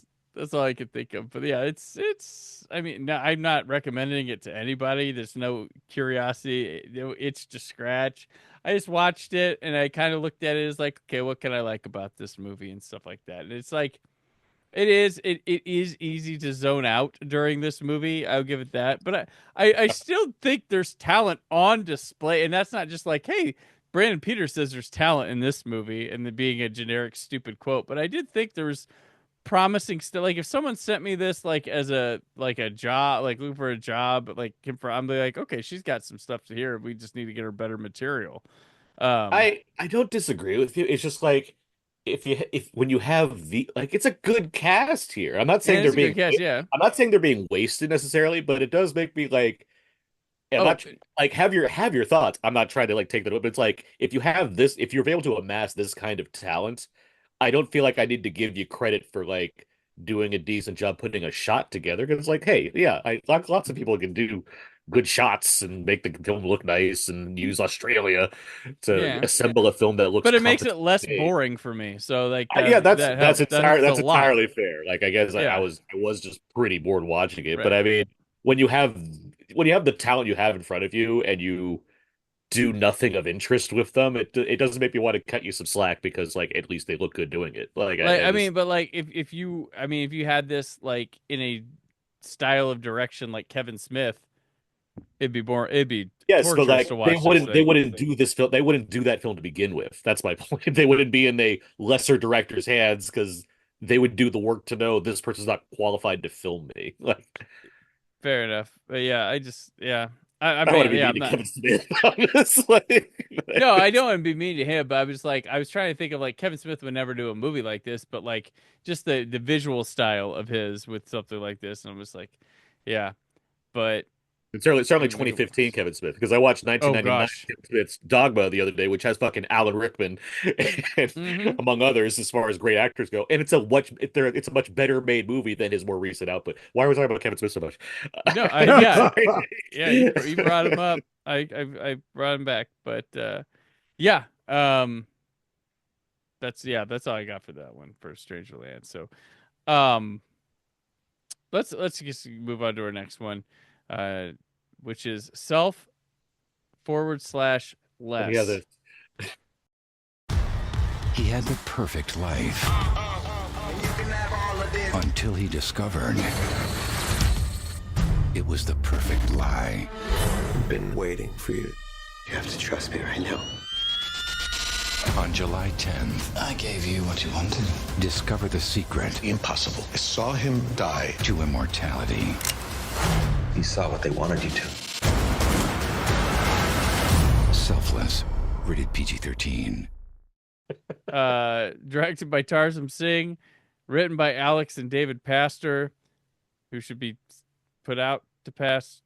all I could think of. But yeah, it's. I mean, no, I'm not recommending it to anybody. There's no curiosity. It's to scratch. I just watched it and I kind of looked at it as like, okay, what can I like about this movie and stuff like that. And it's like, it is easy to zone out during this movie. I'll give it that. But I still think there's talent on display, and that's not just like, hey, Brandon Peters says there's talent in this movie, and the being a generic stupid quote. But I did think there was promising stuff. Like if someone sent me this like as a job, like looking for a job, like I'm like, okay, she's got some stuff to hear. We just need to get her better material. I don't disagree with you. It's just like if when you have the like it's a good cast here. I'm not saying they're being I'm not saying they're being wasted necessarily, but it does make me like not like have your thoughts. I'm not trying to like take that, but it's like if you're able to amass this kind of talent, I don't feel like I need to give you credit for like doing a decent job putting a shot together because it's like, hey, yeah, lots of people can do good shots and make the film look nice and use Australia to assemble a film that looks. But it makes it less boring for me. So like, that's entirely fair. Like I guess I was just pretty bored watching it. Right. But I mean, when you have the talent you have in front of you and you do nothing of interest with them, it doesn't make me want to cut you some slack because like at least they look good doing it. Like I mean, but like if you had this like in a style of direction like Kevin Smith, it'd be boring. It'd be but like to watch they wouldn't do this film. They wouldn't do that film to begin with. That's my point. They wouldn't be in a lesser director's hands because they would do the work to know this person's not qualified to film me. Like, fair enough. But yeah, I don't want to be mean to Kevin Smith, honestly. No, I don't want to be mean to him, but I was trying to think of like Kevin Smith would never do a movie like this, but like just the visual style of his with something like this, and I was like, yeah, but It's certainly 2015 Kevin Smith, because I watched 1999 Kevin Smith's Dogma the other day, which has fucking Alan Rickman, and, among others, as far as great actors go. And it's a much better made movie than his more recent output. Why are we talking about Kevin Smith so much? No, you brought him up. I brought him back, but that's all I got for that one for Strangerland. So, let's just move on to our next one, which is self /less. Yeah, He had the perfect life until he discovered it was the perfect lie. I've been waiting for you. You have to trust me right now. On July 10th, I gave you what you wanted. discover the secret Impossible. I saw him die. to immortality. You saw what they wanted you to. Selfless, rated PG-13. Directed by Tarsum Singh, written by Alex and David Pastor, who should be put out to pasture.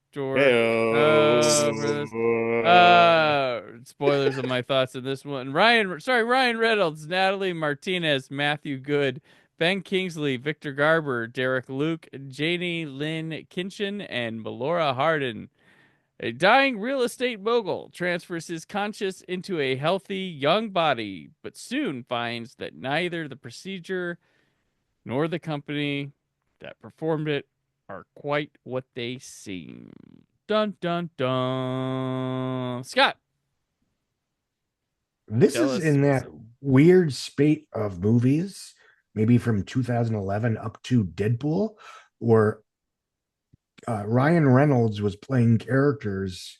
Spoilers of my thoughts on this one. Ryan Reynolds, Natalie Martinez, Matthew Good, Ben Kingsley, Victor Garber, Derek Luke, Janie Lynn Kinchin, and Melora Hardin. A dying real estate mogul transfers his conscience into a healthy young body, but soon finds that neither the procedure nor the company that performed it are quite what they seem. Dun, dun, dun. Scott. This is in that weird spate of movies, maybe from 2011 up to Deadpool, where Ryan Reynolds was playing characters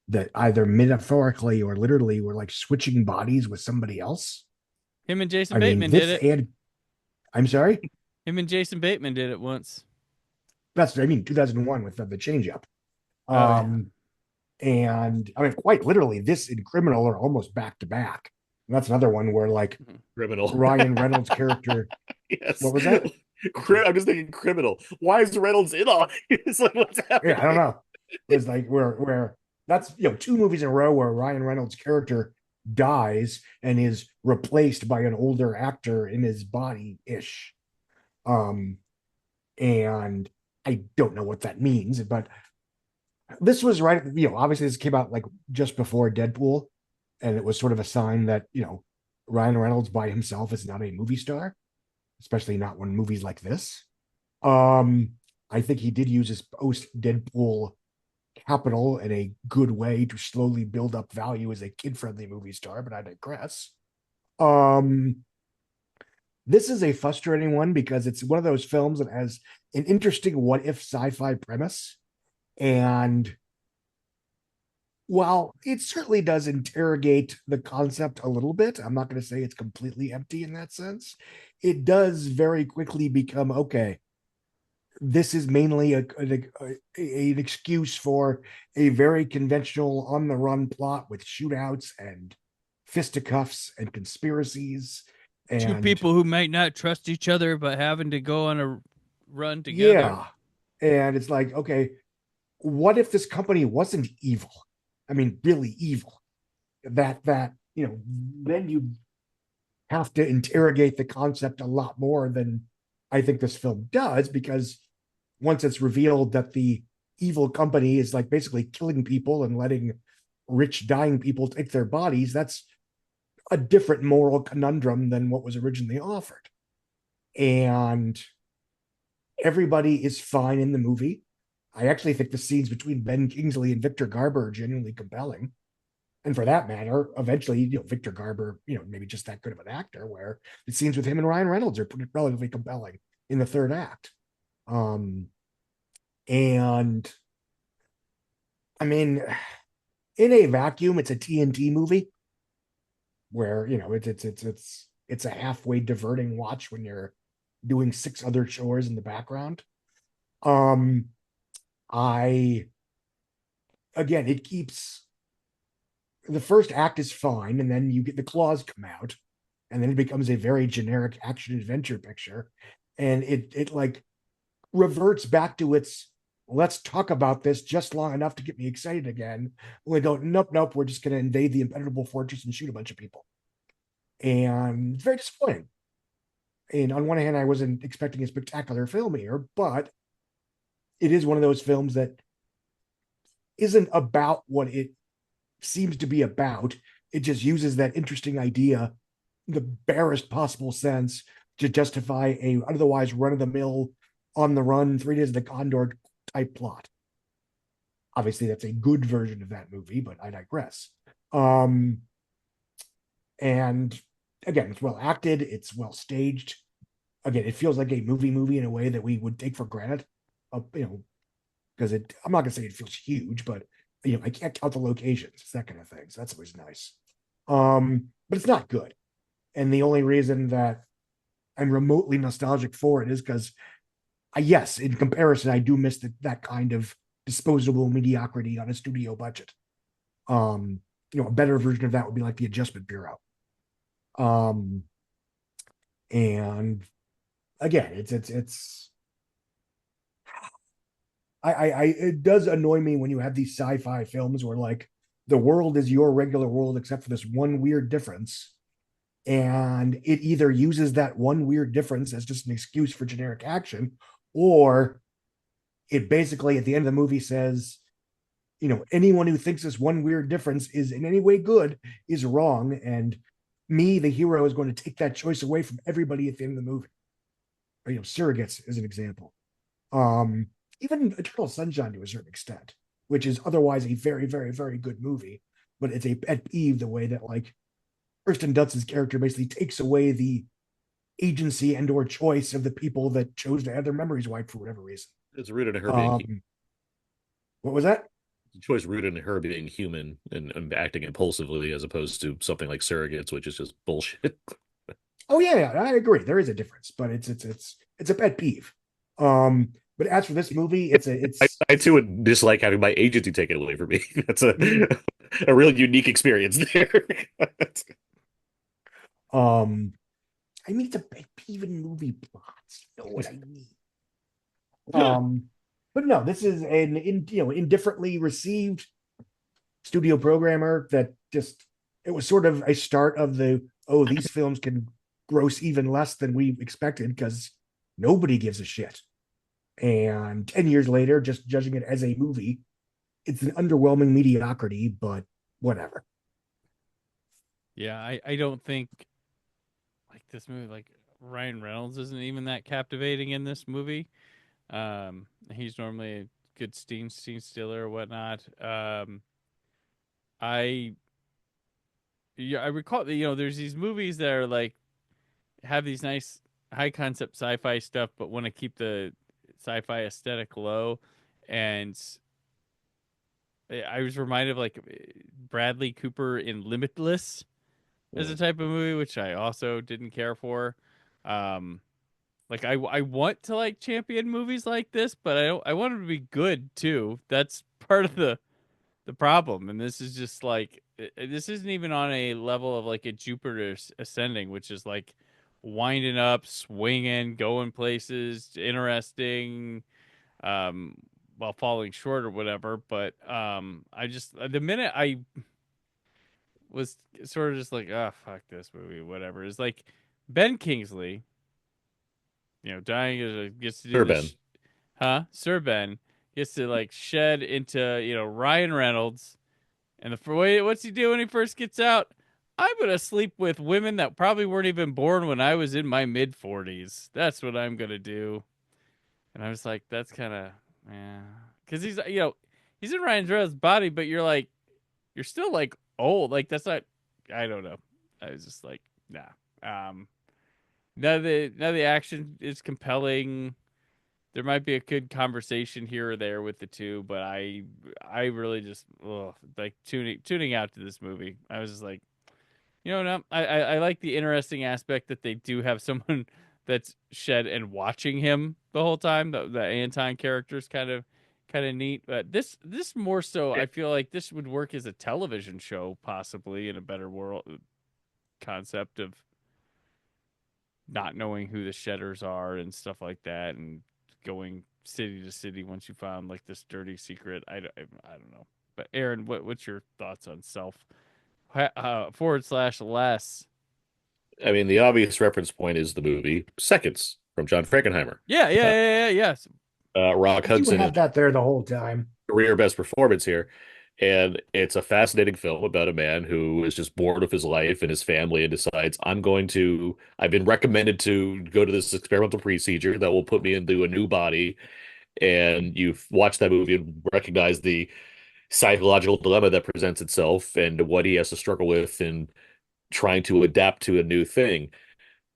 that either metaphorically or literally were like switching bodies with somebody else. Him and Jason Bateman did it. I'm sorry? Him and Jason Bateman did it once. 2001 with the change up. And I mean, quite literally, this and Criminal are almost back to back. And that's another one where, like, Criminal Ryan Reynolds' character. Yes. What was that? I'm just thinking Criminal. Why is Reynolds in on it? It's like, what's happening? Yeah, I don't know. It's like where that's, two movies in a row where Ryan Reynolds' character dies and is replaced by an older actor in his body ish. And I don't know what that means, but this was right. Obviously this came out like just before Deadpool, and it was sort of a sign that, Ryan Reynolds by himself is not a movie star, especially not when movies like this. I think he did use his post Deadpool capital in a good way to slowly build up value as a kid-friendly movie star, but I digress. This is a frustrating one because it's one of those films that has an interesting what-if sci-fi premise. And while it certainly does interrogate the concept a little bit, I'm not going to say it's completely empty in that sense. It does very quickly become, okay, this is mainly an excuse for a very conventional on-the-run plot with shootouts and fisticuffs and conspiracies. And two people who might not trust each other, but having to go on a run together. Yeah. And it's like, okay, what if this company wasn't evil? I mean, really evil. That then you have to interrogate the concept a lot more than I think this film does, because once it's revealed that the evil company is like basically killing people and letting rich dying people take their bodies, that's a different moral conundrum than what was originally offered. And everybody is fine in the movie. I actually think the scenes between Ben Kingsley and Victor Garber are genuinely compelling. And for that matter, eventually, Victor Garber, maybe just that good of an actor, where the scenes with him and Ryan Reynolds are relatively compelling in the third act. And I mean, in a vacuum, it's a TNT movie where, it's a halfway diverting watch when you're doing 6 other chores in the background. It keeps, the first act is fine, and then you get the claws come out, and then it becomes a very generic action adventure picture, and it like reverts back to its let's talk about this just long enough to get me excited again. We go, nope, we're just going to invade the impenetrable fortress and shoot a bunch of people. And it's very disappointing. And on one hand, I wasn't expecting a spectacular film here, but it is one of those films that isn't about what it seems to be about. It just uses that interesting idea, the barest possible sense, to justify a otherwise run-of-the-mill, on-the-run, 3 Days of the Condor type plot. Obviously, that's a good version of that movie, but I digress. And again, it's well acted, it's well staged. Again, it feels like a movie in a way that we would take for granted. Because I'm not gonna say it feels huge, but I can't count the locations. It's that kind of thing. So that's always nice. But it's not good. And the only reason that I'm remotely nostalgic for it is because, yes, in comparison, I do miss that kind of disposable mediocrity on a studio budget. A better version of that would be like the Adjustment Bureau. And again, it does annoy me when you have these sci-fi films where like the world is your regular world except for this one weird difference, and it either uses that one weird difference as just an excuse for generic action, or it basically at the end of the movie says, anyone who thinks this one weird difference is in any way good is wrong, and me, the hero, is going to take that choice away from everybody at the end of the movie. Or, Surrogates is an example. Even Eternal Sunshine to a certain extent, which is otherwise a very, very, very good movie, but it's a pet peeve the way that like Kirsten Dunst's character basically takes away the agency and or choice of the people that chose to have their memories wiped for whatever reason. It's rooted in her being. What was that? The choice rooted in her being human and acting impulsively, as opposed to something like Surrogates, which is just bullshit. Oh yeah, I agree. There is a difference, but it's a pet peeve. But as for this movie, I too would dislike having my agency taken away from me. That's a real unique experience there. I mean, it's a pet peeve in movie plots. You know what I mean? But no, this is an indifferently received studio programmer that it was sort of a start of these films can gross even less than we expected because nobody gives a shit. And 10 years later, just judging it as a movie, it's an underwhelming mediocrity, but whatever. Yeah, I don't think like this movie, like Ryan Reynolds isn't even that captivating in this movie. He's normally a good scene stealer or whatnot. I recall that, there's these movies that are like have these nice high concept sci-fi stuff, but want to keep the sci-fi aesthetic low. And I was reminded of like Bradley Cooper in Limitless as a type of movie, which I also didn't care for. Like I want to like champion movies like this, but I want them to be good too. That's part of the problem. And this is just like this isn't even on a level of like a Jupiter Ascending, which is like winding up, swinging, going places, interesting, while falling short or whatever. But I just the minute I was sort of just like, oh fuck this movie, whatever. It's like Ben Kingsley, dying gets to do Sir this, Ben. Sir Ben gets to like shed into Ryan Reynolds, and what's he do when he first gets out? I'm gonna sleep with women that probably weren't even born when I was in my mid-40s. That's what I'm gonna do. And I was like, that's kind of because he's he's in Ryan Reynolds' body, but you're still like old. Like that's not. I don't know. I was just like, nah. None of the action is compelling. There might be a good conversation here or there with the two, but I really just like tuning out to this movie. I was just like, no, I like the interesting aspect that they do have someone that's shed and watching him the whole time. The Anton character is kind of neat, but this more so, I feel like this would work as a television show, possibly in a better world concept of not knowing who the shedders are and stuff like that, and going city to city once you found like this dirty secret. I don't know. But Aaron, what's your thoughts on Self? / less. I mean, the obvious reference point is the movie Seconds from John Frankenheimer. Yes. Rock You Hudson have that there the whole time. career best performance here. And it's a fascinating film about a man who is just bored of his life and his family and decides, I've been recommended to go to this experimental procedure that will put me into a new body. And you've watched that movie and recognize the psychological dilemma that presents itself and what he has to struggle with in trying to adapt to a new thing.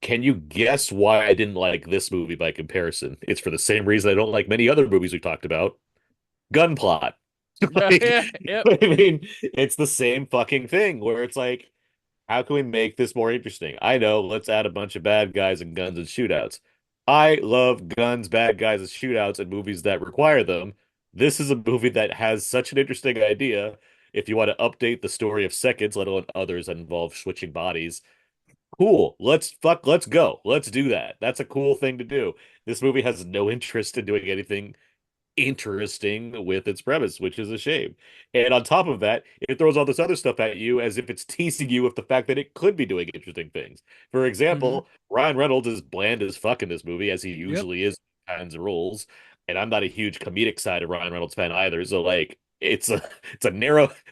Can you guess why I didn't like this movie by comparison? It's for the same reason I don't like many other movies we talked about. Gun plot. Like, Yep. I mean, it's the same fucking thing where it's like, how can we make this more interesting? I know, let's add a bunch of bad guys and guns and shootouts. I love guns, bad guys, and shootouts and movies that require them. This is a movie that has such an interesting idea. If you want to update the story of Seconds, let alone others that involve switching bodies, cool. Let's go. Let's do that. That's a cool thing to do. This movie has no interest in doing anything interesting with its premise, which is a shame. And on top of that, it throws all this other stuff at you as if it's teasing you with the fact that it could be doing interesting things. For example, Ryan Reynolds is bland as fuck in this movie, as he usually is in kinds of roles. And I'm not a huge comedic side of Ryan Reynolds fan either. So like it's a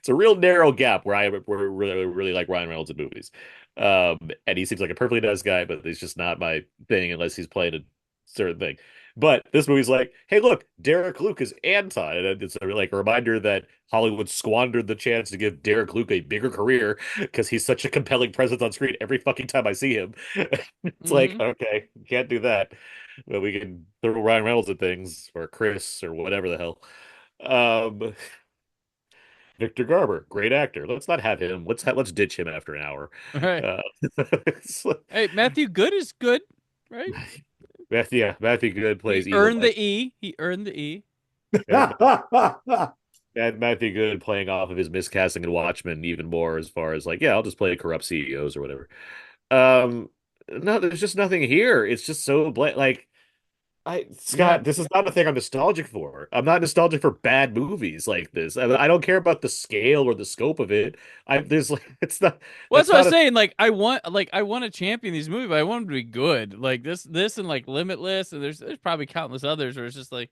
real narrow gap where I really like Ryan Reynolds in movies. And he seems like a perfectly nice guy, but he's just not my thing unless he's playing a certain thing. But this movie's like, hey, look, Derek Luke is Anton. And it's like a reminder that Hollywood squandered the chance to give Derek Luke a bigger career because he's such a compelling presence on screen every fucking time I see him. It's like, okay, can't do that. But we can throw Ryan Reynolds at things or Chris or whatever the hell. Victor Garber, great actor. Let's not have him. Let's ditch him after an hour. All right. Hey, Matthew Good is good, right? Matthew Good plays. He earned the E. He earned the E. And Matthew Good playing off of his miscasting in Watchmen even more as far as like, yeah, I'll just play corrupt CEOs or whatever. No, there's just nothing here. It's just so like Scott, this is not a thing I'm nostalgic for. I'm not nostalgic for bad movies like this. I don't care about the scale or the scope of it. There's like it's not. Well, that's what I'm saying. Like I want to champion these movies, but I want them to be good. Like this and like Limitless, and there's probably countless others where it's just like.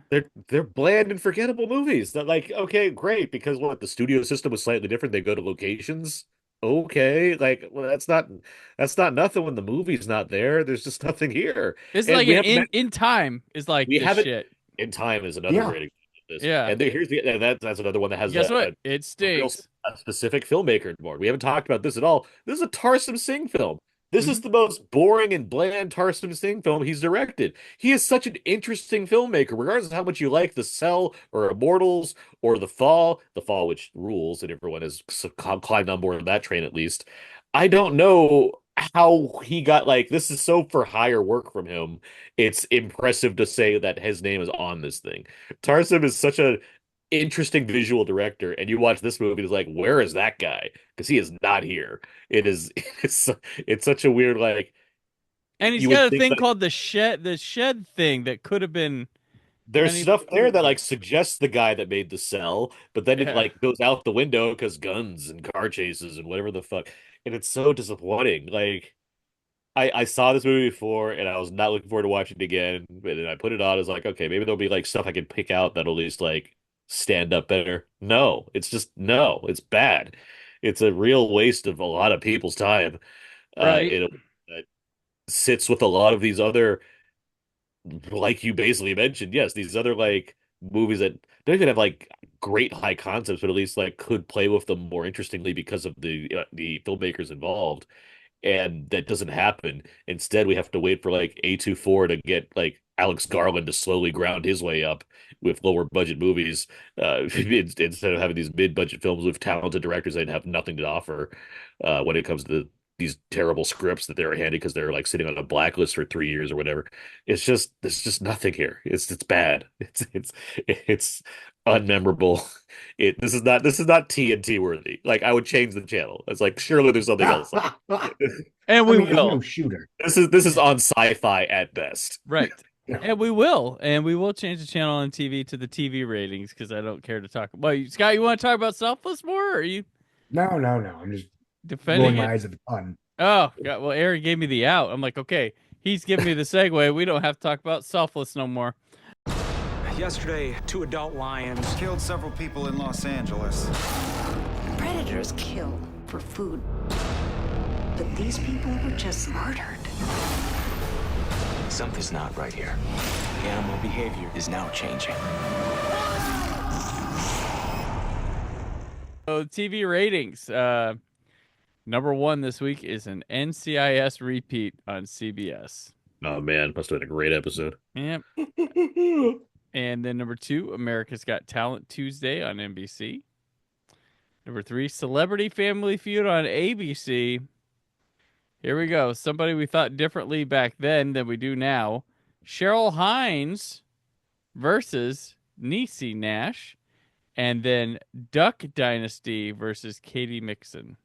They're bland and forgettable movies. That like, okay, great, because what, the studio system was slightly different. They go to locations. Okay, like, well, that's not nothing when the movie's not there. There's just nothing here. It's And like we an haven't- In Time is like we this haven't shit. In Time is another Yeah. great example of this. Yeah. And that's another one that has Guess a what? It real stinks. specific filmmaker board. We haven't talked about this at all. This is a Tarsem Singh film. This Mm-hmm. is the most boring and bland Tarsem Singh film he's directed. He is such an interesting filmmaker, regardless of how much you like The Cell or Immortals or The Fall, which rules, and everyone has climbed on board that train at least. I don't know how he got like this is so for hire work from him. It's impressive to say that his name is on this thing. Tarsem is such a interesting visual director, and you watch this movie, it's like, where is that guy? Because he is not here. It's such a weird like. And he's you would got a think thing that- called the shed thing that could have been. There's any- stuff there that like suggests the guy that made The Cell, but then it Yeah. like goes out the window because guns and car chases and whatever the fuck, and it's so disappointing. Like I saw this movie before and I was not looking forward to watching it again, but then I put it on. I was like, okay, maybe there'll be like stuff I can pick out that'll at least like stand up better. No, it's bad. It's a real waste of a lot of people's time. Right. It sits with a lot of these other, like you basically mentioned, yes, these other like movies that don't even have like great high concepts, but at least like could play with them more interestingly because of the filmmakers involved. And that doesn't happen. Instead, we have to wait for like A24 to get like Alex Garland to slowly ground his way up with lower budget movies, instead of having these mid-budget films with talented directors that have nothing to offer when it comes to these terrible scripts that they're handed because they're like sitting on a blacklist for 3 years or whatever. There's just nothing here. It's bad. It's unmemorable. This is not TNT worthy. Like I would change the channel. It's like surely there's something else. And we I mean, will. no shooter. This is on sci-fi at best. Right. And we will change the channel on TV to the TV ratings because I don't care to talk. Well, Scott, you want to talk about Selfless more? Or are you No. I'm just defending rolling it? my eyes at the pun. Oh, God. Well, Aaron gave me the out. I'm like, okay, he's giving me the segue. We don't have to talk about Selfless no more. Yesterday, 2 adult lions killed several people in Los Angeles. Predators kill for food, but these people were just murdered. Something's not right here. Animal behavior is now changing. So TV ratings. Number 1 this week is an NCIS repeat on CBS. Oh man, must have been a great episode. Yep. And then number 2, America's Got Talent Tuesday on NBC. Number 3, Celebrity Family Feud on ABC. Here we go. Somebody we thought differently back then than we do now. Cheryl Hines versus Niecy Nash. And then Duck Dynasty versus Katie Mixon.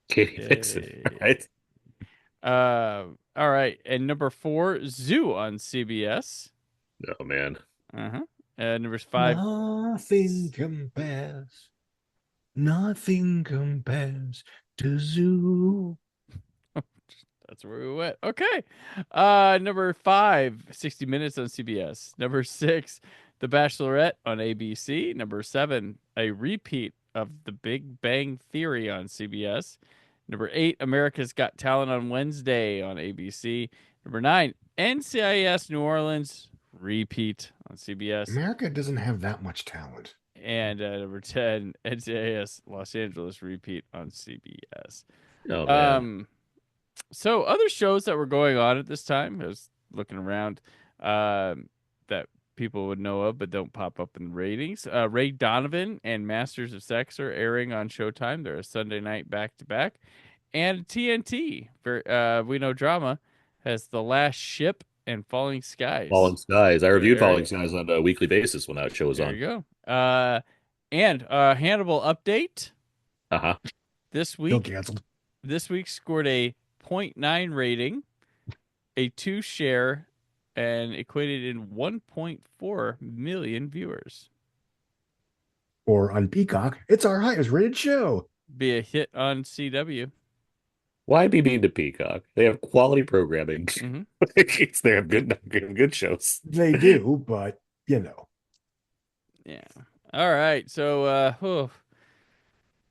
Katie Mixon, right? All right. And number 4, Zoo on CBS. Oh, man. Uh-huh. And number 5. Nothing compares. Nothing compares to Zoo. That's where we went. Okay. Number 5, 60 Minutes on CBS. Number 6, The Bachelorette on ABC. Number 7, a repeat of The Big Bang Theory on CBS. Number 8, America's Got Talent on Wednesday on ABC. Number 9, NCIS New Orleans repeat on CBS. America doesn't have that much talent. And number 10, NCIS Los Angeles repeat on CBS. Oh, man. So other shows that were going on at this time, I was looking around, that people would know of but don't pop up in the ratings. Ray Donovan and Masters of Sex are airing on Showtime. They're a Sunday night back-to-back. And TNT, for We Know Drama, has The Last Ship and Falling Skies. Falling Skies. I reviewed Falling Skies on a weekly basis when that show was on. There you go. And Hannibal update. Uh-huh. This week, Still canceled. This week scored a 0.9 rating, a 2 share, and equated in 1.4 million viewers. Or on Peacock, it's our highest rated show. Be a hit on CW. Why be mean to Peacock? They have quality programming. Mm-hmm. They have good shows. They do, but you know. Yeah. All right. So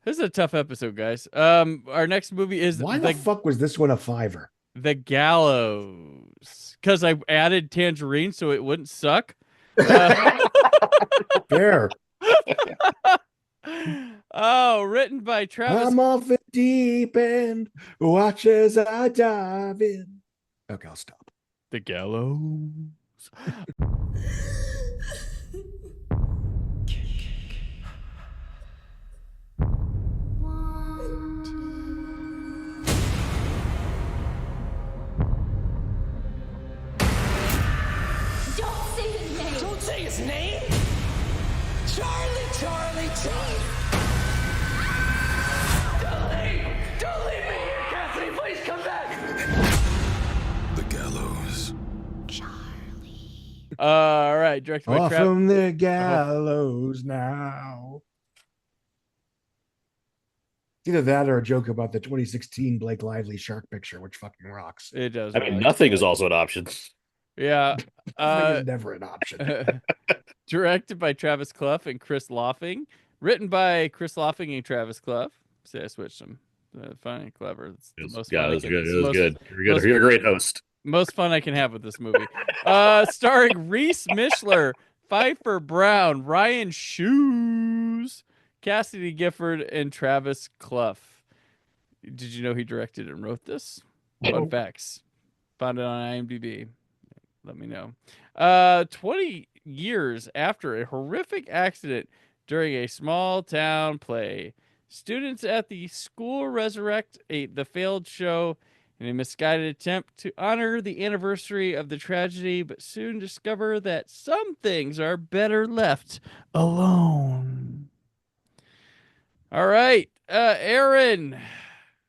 this is a tough episode, guys. Our next movie is why the fuck was this one a 5-er? The Gallows. Because I added Tangerine so it wouldn't suck. Fair. Oh, written by Travis. I'm off the deep end. Watch as I dive in. Okay, I'll stop. The Gallows. Don't say his name. Don't say his name. Charlie. Don't leave me here, Cassidy. Please come back. The Gallows. All right, directed by Off from the gallows now. Either that or a joke about the 2016 Blake Lively shark picture, which fucking rocks. It does. I mean, nothing is also an option. Yeah. Nothing is never an option. Directed by Travis Clough and Chris Loffing. Written by Chris Loffing and Travis Clough. See, I switched them. Funny, clever. It's the most fun. It was good. You're a great host. Most fun I can have with this movie. Starring Reese Mishler, Pfeiffer Brown, Ryan Shoes, Cassidy Gifford, and Travis Clough. Did you know he directed and wrote this? Fun facts. Found it on IMDb. Let me know. 20 years after a horrific accident during a small town play, students at the school resurrect the failed show in a misguided attempt to honor the anniversary of the tragedy, but soon discover that some things are better left alone. All right, Aaron.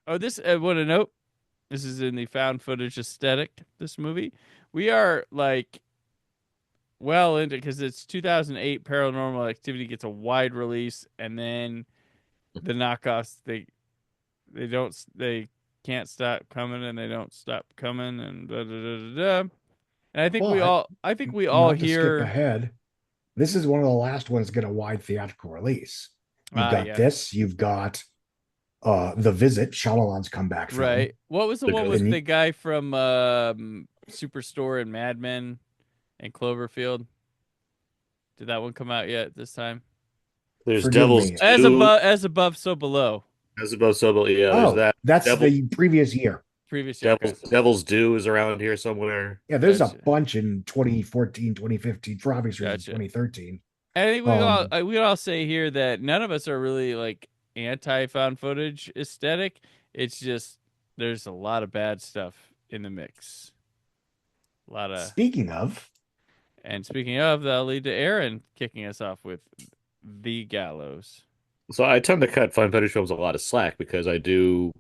Oh, this I want to note. This is in the found footage aesthetic. This movie, we are like well into, because it's 2008. Paranormal Activity gets a wide release, and then the knockoffs they can't stop coming, and they don't stop coming, and da da da da da. And I think we all not to skip hear. ahead, this is one of the last ones to get a wide theatrical release. You've got this, you've got The Visit, Shyamalan's comeback film. Right. What was the one with the guy from Superstore and Mad Men and Cloverfield? Did that one come out yet this time? There's Devil's Due. As above, so below. As above, so below. Yeah, there's that. That's the previous year. Devil's Due is around here somewhere. Yeah, there's a bunch in 2014, 2015, for obvious reasons, 2013. I think we all say here that none of us are really like anti-found footage aesthetic. It's just there's a lot of bad stuff in the mix. A lot of. Speaking of, that'll lead to Aaron kicking us off with The Gallows. So I tend to cut found footage films a lot of slack because I do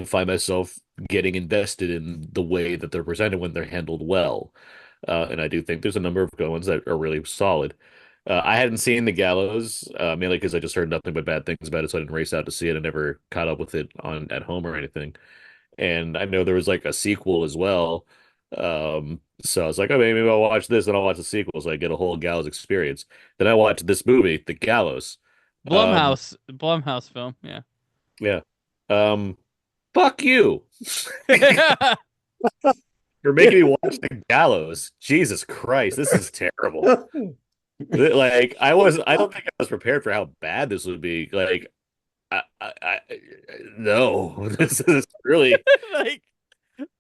find myself getting invested in the way that they're presented when they're handled well. And I do think there's a number of good ones that are really solid. I hadn't seen The Gallows, mainly because I just heard nothing but bad things about it, so I didn't race out to see it. I never caught up with it at home or anything. And I know there was like a sequel as well. So I was like, oh, maybe I'll watch this and I'll watch the sequel so I get a whole Gallows experience. Then I watched this movie, The Gallows. Blumhouse film, yeah. Yeah. Fuck you. You're making me watch The Gallows. Jesus Christ, this is terrible. Like I don't think I was prepared for how bad this would be. Like no, this is really like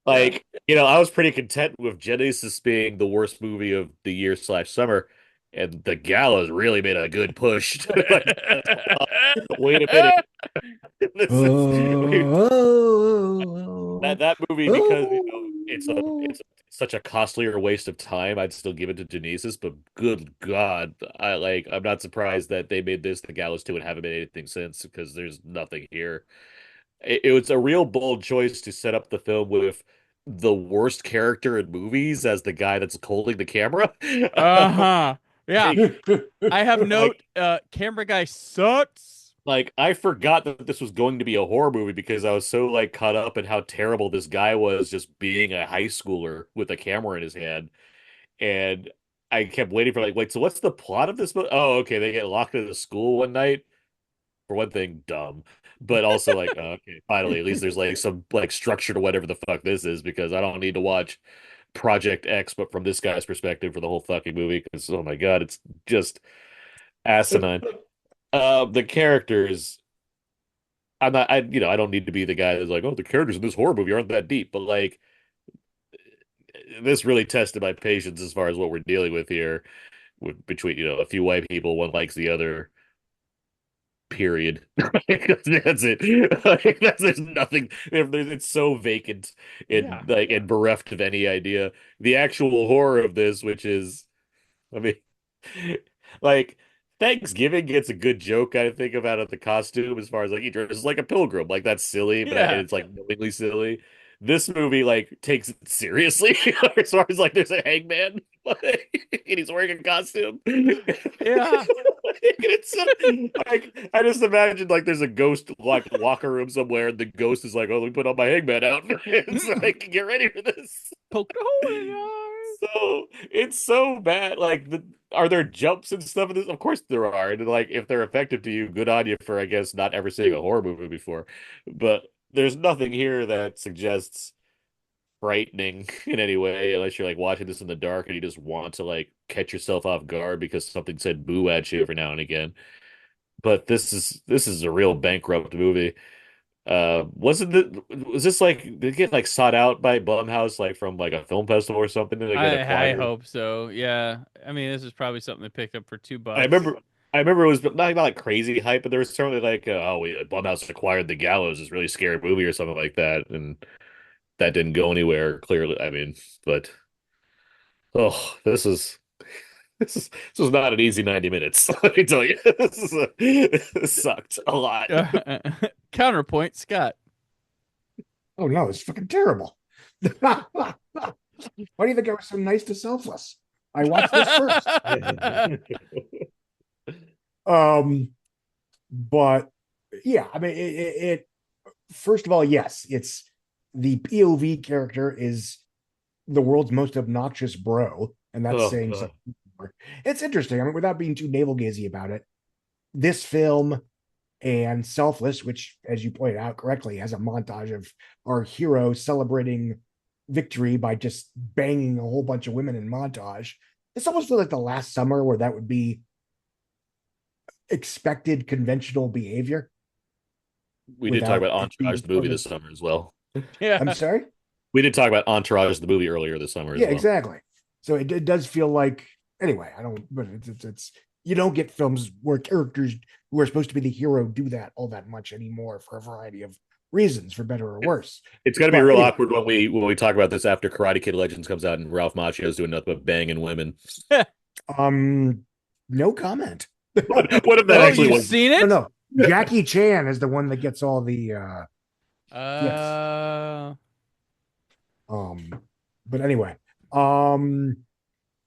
I was pretty content with Genesis being the worst movie of the year / summer, and The Gallows really made a good push. Wait a minute. That movie, because it's such a costlier waste of time, I'd still give it to Genesis, but good God, I'm not surprised that they made this The Gallows 2 and haven't made anything since, because there's nothing here. It was a real bold choice to set up the film with the worst character in movies as the guy that's holding the camera. Yeah. I have note, camera guy sucks. Like, I forgot that this was going to be a horror movie because I was so caught up in how terrible this guy was just being a high schooler with a camera in his hand. And I kept waiting for wait, so what's the plot of this movie? Oh, okay, they get locked into school one night. For one thing, dumb. But also okay, finally, at least there's some structure to whatever the fuck this is, because I don't need to watch Project X, but from this guy's perspective for the whole fucking movie, because oh my God, it's just asinine. The characters, I don't need to be the guy that's like, oh, the characters in this horror movie aren't that deep, but this really tested my patience as far as what we're dealing with here, between a few white people, one likes the other. Period. That's it. There's nothing. It's so vacant and bereft of any idea. The actual horror of this, which is, I mean, Thanksgiving gets a good joke, I think, about the costume, as far as he dresses like a pilgrim. That's silly, but it's knowingly silly. This movie takes it seriously, as far as there's a hangman and he's wearing a costume. Yeah. It's I just imagine there's a ghost locker room somewhere, and the ghost is like, oh, let me put on my hangman outfit. It's get ready for this. Poke a hole in your eye. So it's so bad. Are there jumps and stuff in this? Of course there are. And if they're effective to you, good on you for, I guess, not ever seeing a horror movie before. But there's nothing here that suggests frightening in any way, unless you're watching this in the dark and you just want to catch yourself off guard because something said boo at you every now and again. But this is a real bankrupt movie. Was this did it get sought out by Blumhouse from a film festival or something? I hope so. Yeah, I mean, this is probably something they picked up for $2. I remember it was not crazy hype, but there was certainly Blumhouse acquired The Gallows, this really scary movie or something like that, and that didn't go anywhere. Clearly, I mean, but this was not an easy 90 minutes. Let me tell you, this sucked a lot. Counterpoint, Scott. Oh no, it's fucking terrible. Why do you think I was so nice to Selfless? I watched this first. But yeah, I mean, it first of all, yes, it's the POV character is the world's most obnoxious bro, and that's saying something. It's interesting. I mean, without being too navel gazing about it, this film and Selfless, which, as you pointed out correctly, has a montage of our hero celebrating victory by just banging a whole bunch of women in montage. This almost feels like the last summer where that would be expected conventional behavior. We did talk about Entourage, the movie, this summer as well. Yeah. I'm sorry? We did talk about Entourage, the movie, earlier this summer as well. Exactly. So it does feel like, anyway, I don't, but it's you don't get films where characters who are supposed to be the hero do that all that much anymore for a variety of reasons, for better or worse. It's going to be real awkward when we talk about this after Karate Kid Legends comes out and Ralph Macchio's doing nothing but banging women. No comment. What if that actually was? Seen it? No. Jackie Chan is the one that gets all the yes. But anyway,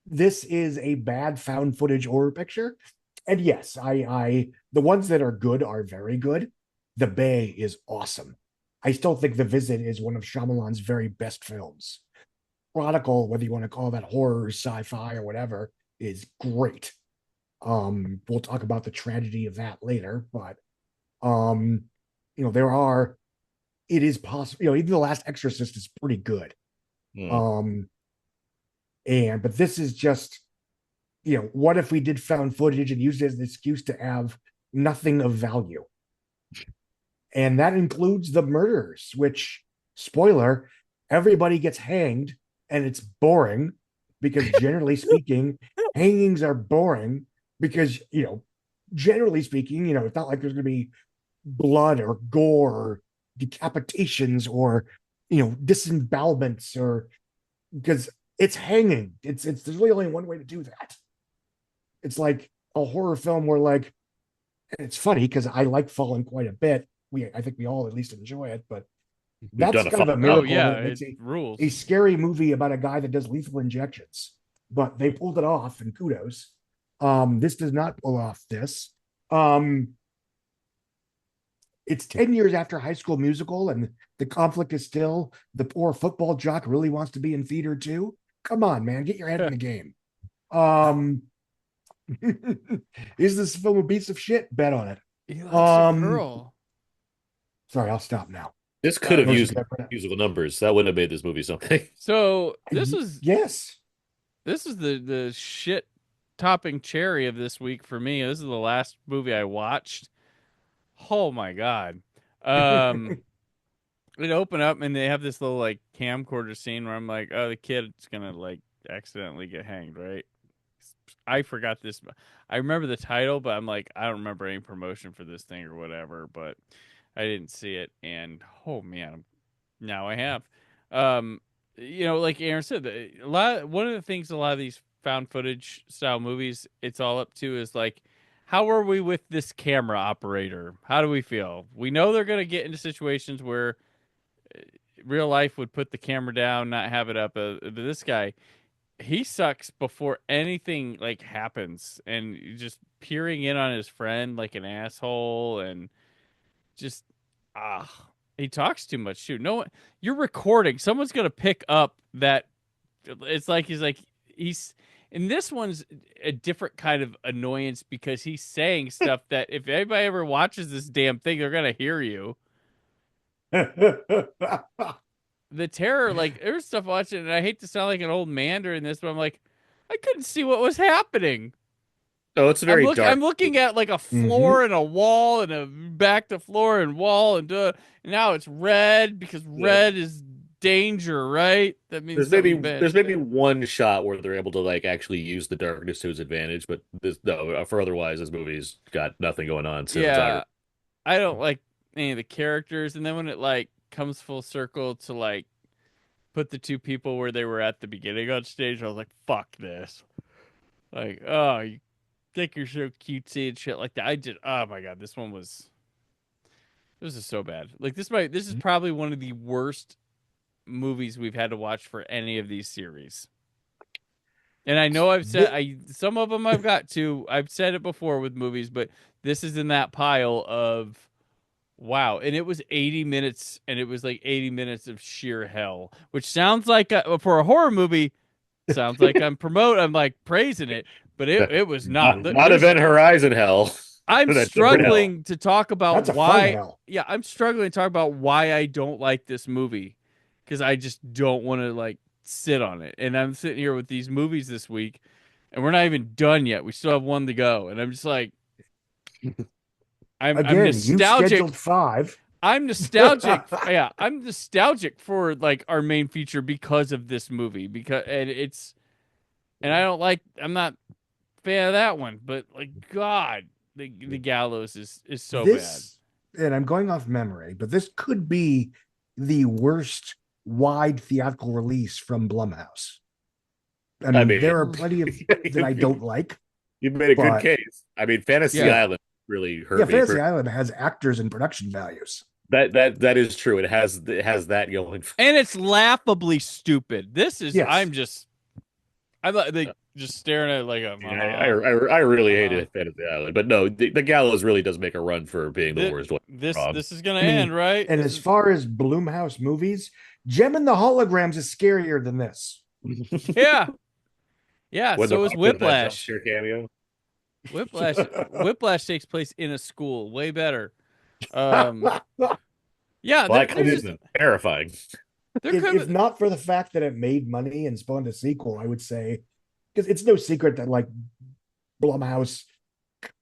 this is a bad found footage horror picture. And yes, I the ones that are good are very good. The Bay is awesome. I still think The Visit is one of Shyamalan's very best films. Prodigal, whether you want to call that horror, sci-fi, or whatever, is great. We'll talk about the tragedy of that later, but it is possible, even The Last Exorcist is pretty good. But this is just, what if we did found footage and used it as an excuse to have nothing of value? And that includes the murders, which, spoiler, everybody gets hanged, and it's boring because generally speaking, hangings are boring because, generally speaking, it's not like there's going to be blood or gore or decapitations or, disembowelments, or because it's hanging. There's really only one way to do that. It's like a horror film where, like, and it's funny because I like Fallen quite a bit. I think we all at least enjoy it, but that's kind of a miracle. Oh, yeah, it's rules. A scary movie about a guy that does lethal injections, but they pulled it off, and kudos. This does not pull off this. It's 10 years after High School Musical, and the conflict is still the poor football jock really wants to be in theater too. Come on, man, get your head in the game. Is this film a piece of shit? Bet on it. He likes a girl. Sorry, I'll stop now. This could have used musical numbers. That wouldn't have made this movie something. So this was yes. This is the shit topping cherry of this week for me. This is the last movie I watched. Oh my god. It opened up and they have this little like camcorder scene where I'm like, oh, the kid's gonna like accidentally get hanged, right? I forgot this. I remember the title, but I'm like, I don't remember any promotion for this thing or whatever, but I didn't see it. And oh man, now I have. Like Aaron said, one of the things a lot of these found footage style movies, it's all up to is like, how are we with this camera operator? How do we feel? We know they're going to get into situations where real life would put the camera down, not have it up. But this guy, he sucks before anything like happens, and just peering in on his friend like an asshole, and just he talks too much too. No one, you're recording. Someone's going to pick up that. It's like he's. And this one's a different kind of annoyance because he's saying stuff that if anybody ever watches this damn thing, they're going to hear you. The terror, like, there's stuff watching, and I hate to sound like an old man during this, but I'm like, I couldn't see what was happening. Oh, it's very dark. I'm looking at like a floor and a wall and a back to floor and wall and now it's red because red is danger, right? That means there's maybe one shot where they're able to like actually use the darkness to its advantage, but for otherwise this movie's got nothing going on. Yeah, I don't like any of the characters, and then when it like comes full circle to like put the two people where they were at the beginning on stage, I was like, fuck this. Like, oh, you think you're so cutesy and shit like that. Oh my god, this is so bad. Like this is probably one of the worst movies we've had to watch for any of these series. And I know I've said some of them I've got to. I've said it before with movies, but this is in that pile of wow. And it was 80 minutes, and it was like 80 minutes of sheer hell, which sounds like for a horror movie, sounds like I'm like praising it, but it was not. Not Event Horizon hell. I'm struggling to talk about That's a why. fun hell. Yeah, I'm struggling to talk about why I don't like this movie because I just don't want to like sit on it. And I'm sitting here with these movies this week, and we're not even done yet. We still have one to go, and I'm just like, I'm nostalgic. You scheduled 5. I'm nostalgic. Yeah, I'm nostalgic for like our main feature because of this movie. And I don't like. I'm not a fan of that one, but like God, the Gallows is so bad. And I'm going off memory, but this could be the worst wide theatrical release from Blumhouse. I mean, there are plenty of that I don't like. You've made a good case. I mean, Fantasy Island really hurt me. Fantasy Island has actors and production values. That is true. It has that going, and it's laughably stupid. This is I'm like just staring at it like I really hated Fantasy Island, but no, the Gallows really does make a run for being the worst one. This is gonna end right. And as far as Blumhouse movies, Gem and the Holograms is scarier than this. Yeah. So is Whiplash. Cameo. Whiplash takes place in a school. Way better. Yeah, Black isn't terrifying. If not for the fact that it made money and spawned a sequel, I would say, because it's no secret that like Blumhouse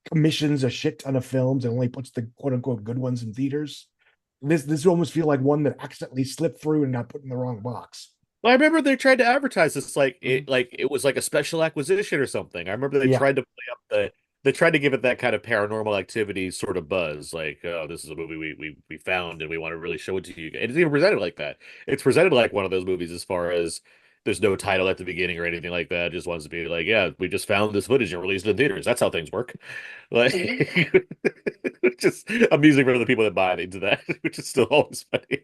commissions a shit ton of films and only puts the quote unquote good ones in theaters. This almost feel like one that accidentally slipped through and got put in the wrong box. Well, I remember they tried to advertise this like it was like a special acquisition or something. I remember they tried to play up they tried to give it that kind of Paranormal Activity sort of buzz, like, oh, this is a movie we found and we want to really show it to you. And it's even presented like that. It's presented like one of those movies as far as there's no title at the beginning or anything like that. It just wants to be like, yeah, we just found this footage and released it in theaters. That's how things work. Like, just amusing for the people that buy into that, which is still always funny.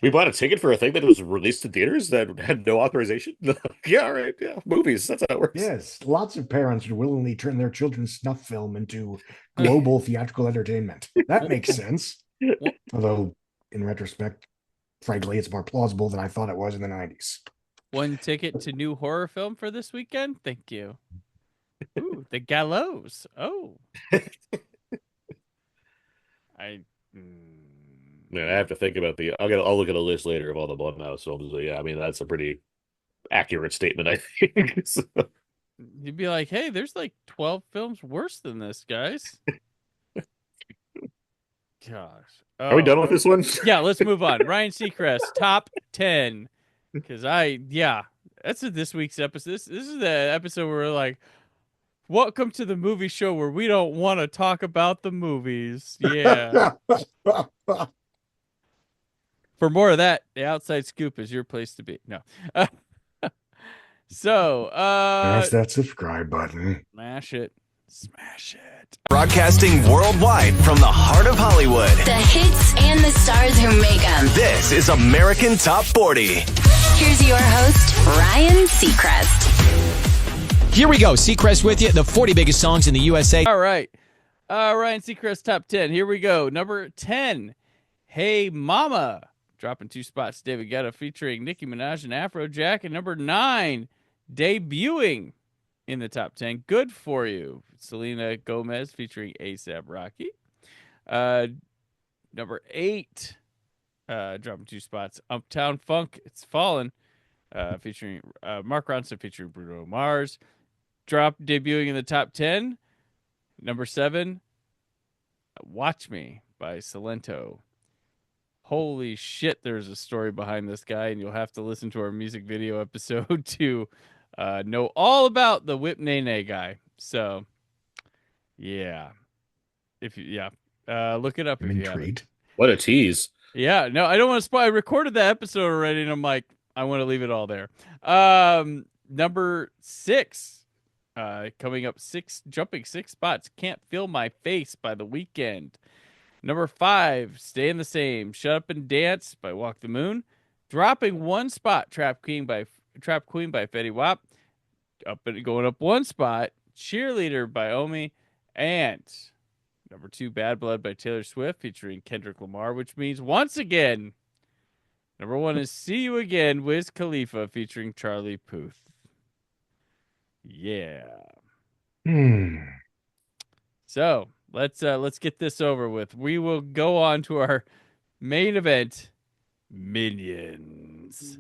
We bought a ticket for a thing that was released in theaters that had no authorization. Yeah, all right. Yeah, movies. That's how it works. Yes, lots of parents would willingly turn their children's snuff film into global theatrical entertainment. That makes sense. Although, in retrospect, frankly, it's more plausible than I thought it was in the 90s. One ticket to new horror film for this weekend? Thank you. Ooh, the Gallows. Oh. Yeah, I have to think about I'll look at a list later of all the Blumhouse films. Yeah, I mean, that's a pretty accurate statement, I think. So. You'd be like, hey, there's like 12 films worse than this, guys. Gosh. Are we done with this one? Yeah, let's move on. Ryan Seacrest, top 10. Because that's this week's episode. This is the episode where we're like, welcome to the movie show where we don't want to talk about the movies. Yeah. For more of that, the Outside Scoop is your place to be. No. So, there's that subscribe button. Smash it. Smash it. Broadcasting worldwide from the heart of Hollywood. The hits and the stars who make them. This is American Top 40. Here's your host, Ryan Seacrest. Here we go. Seacrest with you. The 40 biggest songs in the USA. All right. Ryan Seacrest top 10. Here we go. Number 10. Hey Mama. Dropping 2 spots. David Guetta featuring Nicki Minaj and Afrojack. And number 9. Debuting in the top 10. Good For You. Selena Gomez featuring A$AP Rocky. Number 8. Dropping 2 spots. Uptown Funk. It's Fallen. Featuring Mark Ronson featuring Bruno Mars. Debuting in the top 10. Number 7. Watch Me by Salento. Holy shit, there's a story behind this guy, and you'll have to listen to our music video episode to know all about the Whip Nene guy. So, yeah. Look it up if you haven't. What a tease. Yeah, no, I don't want to spoil. I recorded that episode already, and I'm like, I want to leave it all there. Number 6. Coming up jumping 6 spots. Can't Feel My Face by The Weeknd. Number 5, staying the same. Shut Up and Dance by Walk the Moon. Dropping one spot, Trap Queen by Fetty Wap. Going up one spot, Cheerleader by Omi. And number 2, Bad Blood by Taylor Swift featuring Kendrick Lamar, which means once again, number 1 is See You Again, Wiz Khalifa featuring Charlie Puth. Yeah. So let's get this over with. We will go on to our main event, Minions.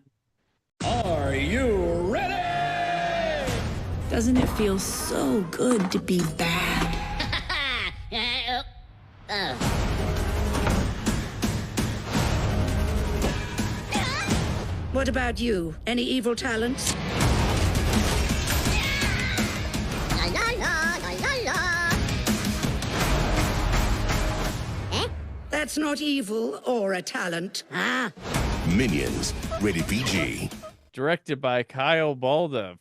Are you ready? Doesn't it feel so good to be bad? What about you? Any evil talents? That's not evil or a talent. Minions, rated PG. Directed by Kyle Balda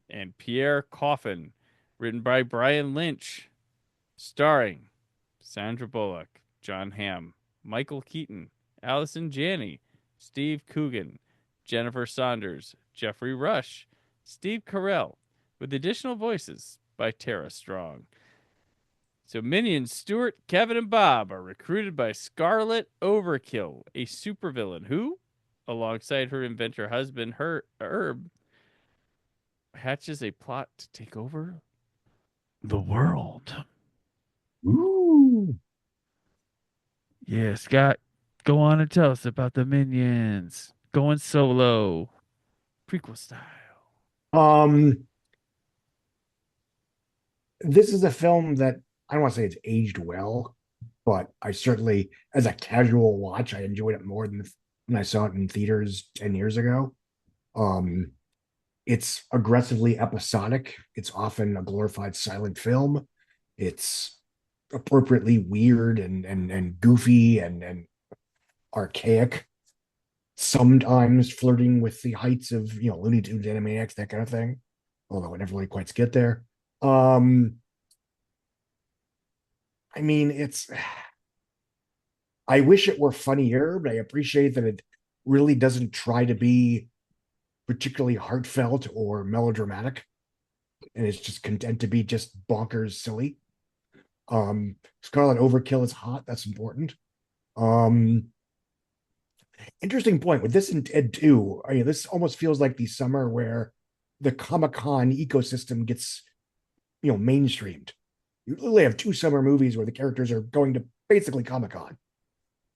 and Pierre Coffin. Written by Brian Lynch. Starring Sandra Bullock, John Hamm, Michael Keaton, Allison Janney, Steve Coogan, Jennifer Saunders, Jeffrey Rush, Steve Carell, with additional voices by Tara Strong. So Minions, Stuart, Kevin, and Bob are recruited by Scarlet Overkill, a supervillain who, alongside her inventor husband, Herb, hatches a plot to take over the world. Ooh. Yeah, Scott, go on and tell us about the Minions. Going solo. Prequel style. This is a film that I don't want to say it's aged well, but I certainly, as a casual watch, I enjoyed it more than when I saw it in theaters 10 years ago. It's aggressively episodic. It's often a glorified silent film. It's appropriately weird and goofy and archaic, sometimes flirting with the heights of Looney Tunes, Animaniacs, that kind of thing, although it never really quite get there. I mean, I wish it were funnier, but I appreciate that it really doesn't try to be particularly heartfelt or melodramatic, and it's just content to be just bonkers silly. Scarlet Overkill is hot. That's important. Interesting point with this and Ted 2. I mean, this almost feels like the summer where the Comic-Con ecosystem gets, mainstreamed. You literally have 2 summer movies where the characters are going to basically Comic-Con,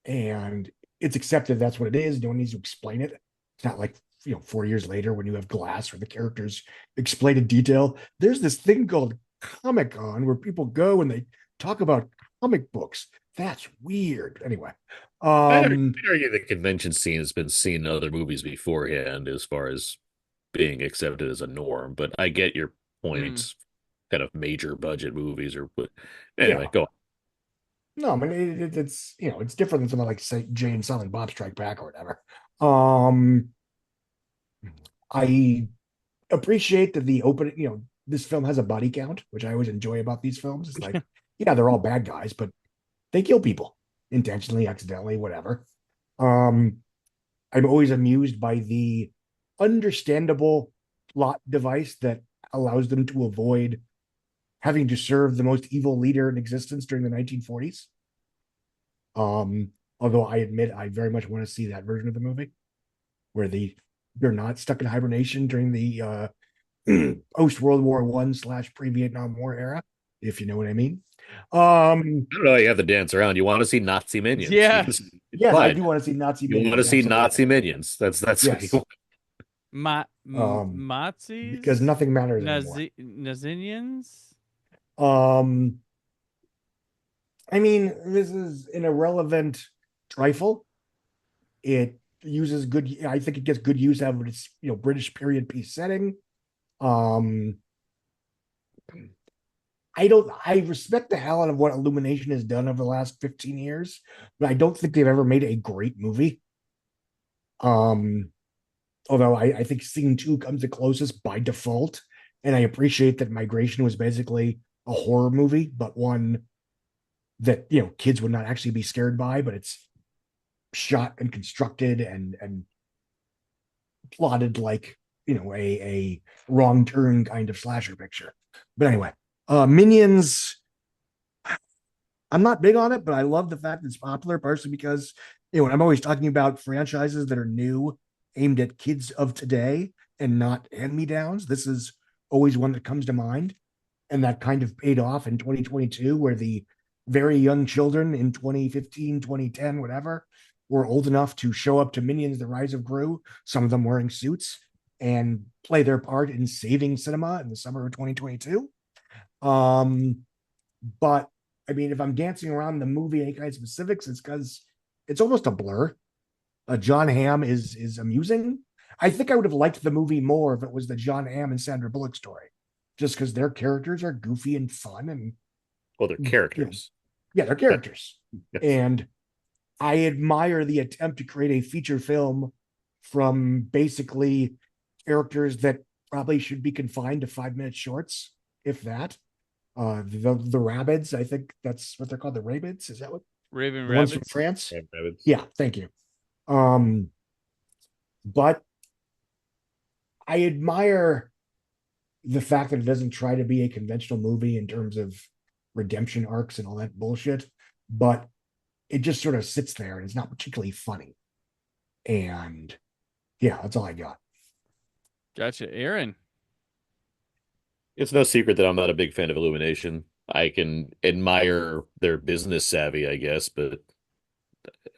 and it's accepted that's what it is. No one needs to explain it. It's not like 4 years later when you have Glass where the characters explain in detail. There's this thing called Comic-Con where people go and they talk about comic books. That's weird. Anyway, I'd argue the convention scene has been seen in other movies beforehand as far as being accepted as a norm, but I get your points. Kind of major budget movies, anyway, go on. No, I mean it's it's different than something like, say, Jay and Silent Bob Strike Back or whatever. I appreciate that the opening, this film has a body count, which I always enjoy about these films. It's like, yeah, they're all bad guys, but they kill people intentionally, accidentally, whatever. I'm always amused by the understandable plot device that allows them to avoid having to serve the most evil leader in existence during the 1940s. Although I admit I very much want to see that version of the movie where they're not stuck in hibernation during the post World War I / pre-Vietnam War era, if you know what I mean. I don't know. You have to dance around. You want to see Nazi minions? Yeah. Yes, I do want to see Nazi minions. You want to see Nazi minions? That's yes. what you want. Mazis? Because nothing matters anymore. Nazinians? I mean, this is an irrelevant trifle. It uses good. I think it gets good use out of its British period piece setting. I respect the hell out of what Illumination has done over the last 15 years, but I don't think they've ever made a great movie. Although I think Scene 2 comes the closest by default, and I appreciate that Migration was basically a horror movie, but one that, you know, kids would not actually be scared by, but it's shot and constructed and plotted like, you know, a wrong turn kind of slasher picture. But anyway, Minions, I'm not big on it, but I love the fact that it's popular, partially because, you know, I'm always talking about franchises that are new, aimed at kids of today and not hand-me-downs. This is always one that comes to mind. And that kind of paid off in 2022, where the very young children in 2015, 2010, whatever, were old enough to show up to Minions: The Rise of Gru, some of them wearing suits, and play their part in saving cinema in the summer of 2022. But I mean, if I'm dancing around the movie, any kind of specifics, it's because it's almost a blur. John Hamm is amusing. I think I would have liked the movie more if it was the John Hamm and Sandra Bullock story, just because their characters are goofy and fun. And well, they're characters. Yeah, they're characters. Yes. And I admire the attempt to create a feature film from basically characters that probably should be confined to 5-minute shorts, if that. The rabbits, I think that's what they're called, the rabbits. Is that what? Raven the rabbits? Ones from France? Rabbits. Yeah, thank you. But I admire the fact that it doesn't try to be a conventional movie in terms of redemption arcs and all that bullshit, but it just sort of sits there and it's not particularly funny. And yeah, that's all I got. Gotcha. Aaron. It's no secret that I'm not a big fan of Illumination. I can admire their business savvy, I guess, but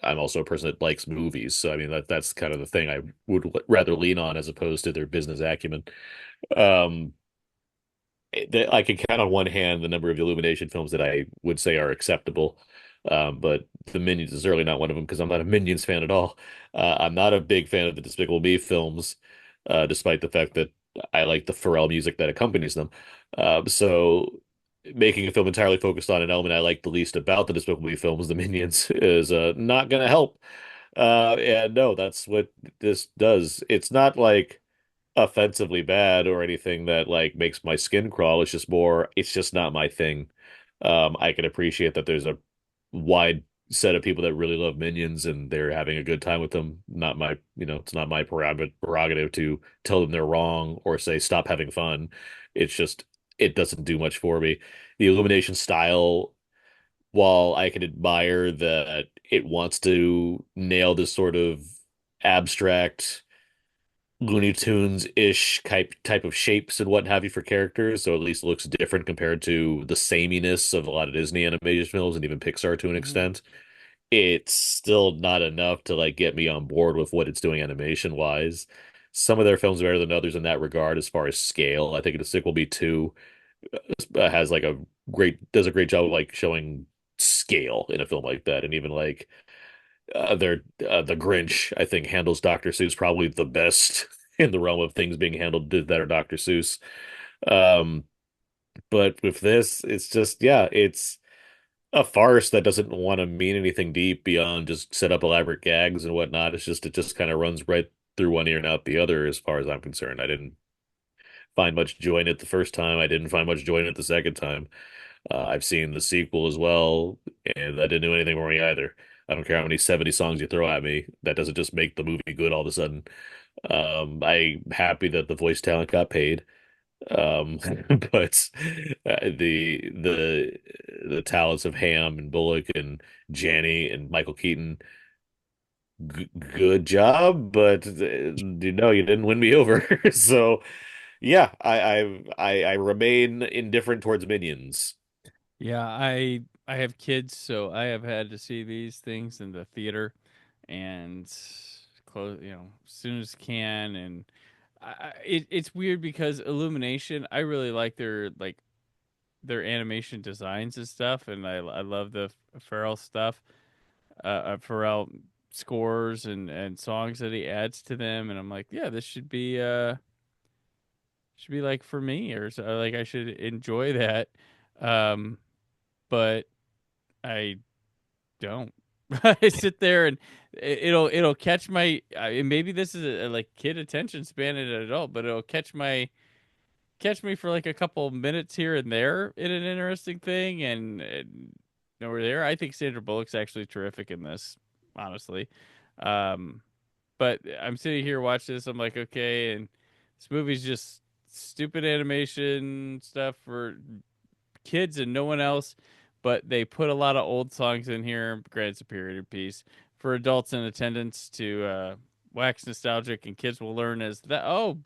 I'm also a person that likes movies. So, I mean, that's kind of the thing I would rather lean on as opposed to their business acumen. I can count on one hand the number of Illumination films that I would say are acceptable. But the Minions is certainly not one of them because I'm not a Minions fan at all. I'm not a big fan of the Despicable Me films, despite the fact that I like the Pharrell music that accompanies them. So making a film entirely focused on an element I like the least about the Despicable Me films, the Minions, is not going to help. And no, that's what this does. It's not like offensively bad or anything that like makes my skin crawl. It's just not my thing. I can appreciate that there's a wide set of people that really love Minions and they're having a good time with them. Not my, it's not my prerogative to tell them they're wrong or say stop having fun. It's just, it doesn't do much for me. The Illumination style, while I can admire that it wants to nail this sort of abstract Looney Tunes-ish type of shapes and what have you for characters, so at least it looks different compared to the sameness of a lot of Disney animation films and even Pixar to an extent. It's still not enough to like get me on board with what it's doing animation wise. Some of their films are better than others in that regard as far as scale. I think Despicable Me 2 has like does a great job of like showing scale in a film like that, and even like the Grinch, I think, handles Dr. Seuss probably the best in the realm of things being handled that are Dr. Seuss. But with this, it's just, yeah, it's a farce that doesn't want to mean anything deep beyond just set up elaborate gags and whatnot. It just kind of runs right through one ear and out the other, as far as I'm concerned. I didn't find much joy in it the first time. I didn't find much joy in it the second time. I've seen the sequel as well, and that didn't do anything for me either. I don't care how many 70 songs you throw at me. That doesn't just make the movie good all of a sudden. I'm happy that the voice talent got paid. But the talents of Ham and Bullock and Janney and Michael Keaton, good job, but you didn't win me over. So yeah, I remain indifferent towards Minions. Yeah, I have kids, so I have had to see these things in the theater and close, as soon as can. And it's weird because Illumination, I really like their animation designs and stuff, and I love the Pharrell stuff, Pharrell scores and songs that he adds to them, and I'm like, yeah, this should be like for me, or so, like I should enjoy that. But I don't. I sit there and it'll catch my. Maybe this is a like kid attention span at an adult, but it'll catch me for like a couple minutes here and there in an interesting thing, and nowhere there. I think Sandra Bullock's actually terrific in this, honestly. But I'm sitting here watching this. I'm like, okay, and this movie's just stupid animation stuff for kids and no one else. But they put a lot of old songs in here. Granted, it's a period piece for adults in attendance to wax nostalgic, and kids will learn as that. Oh,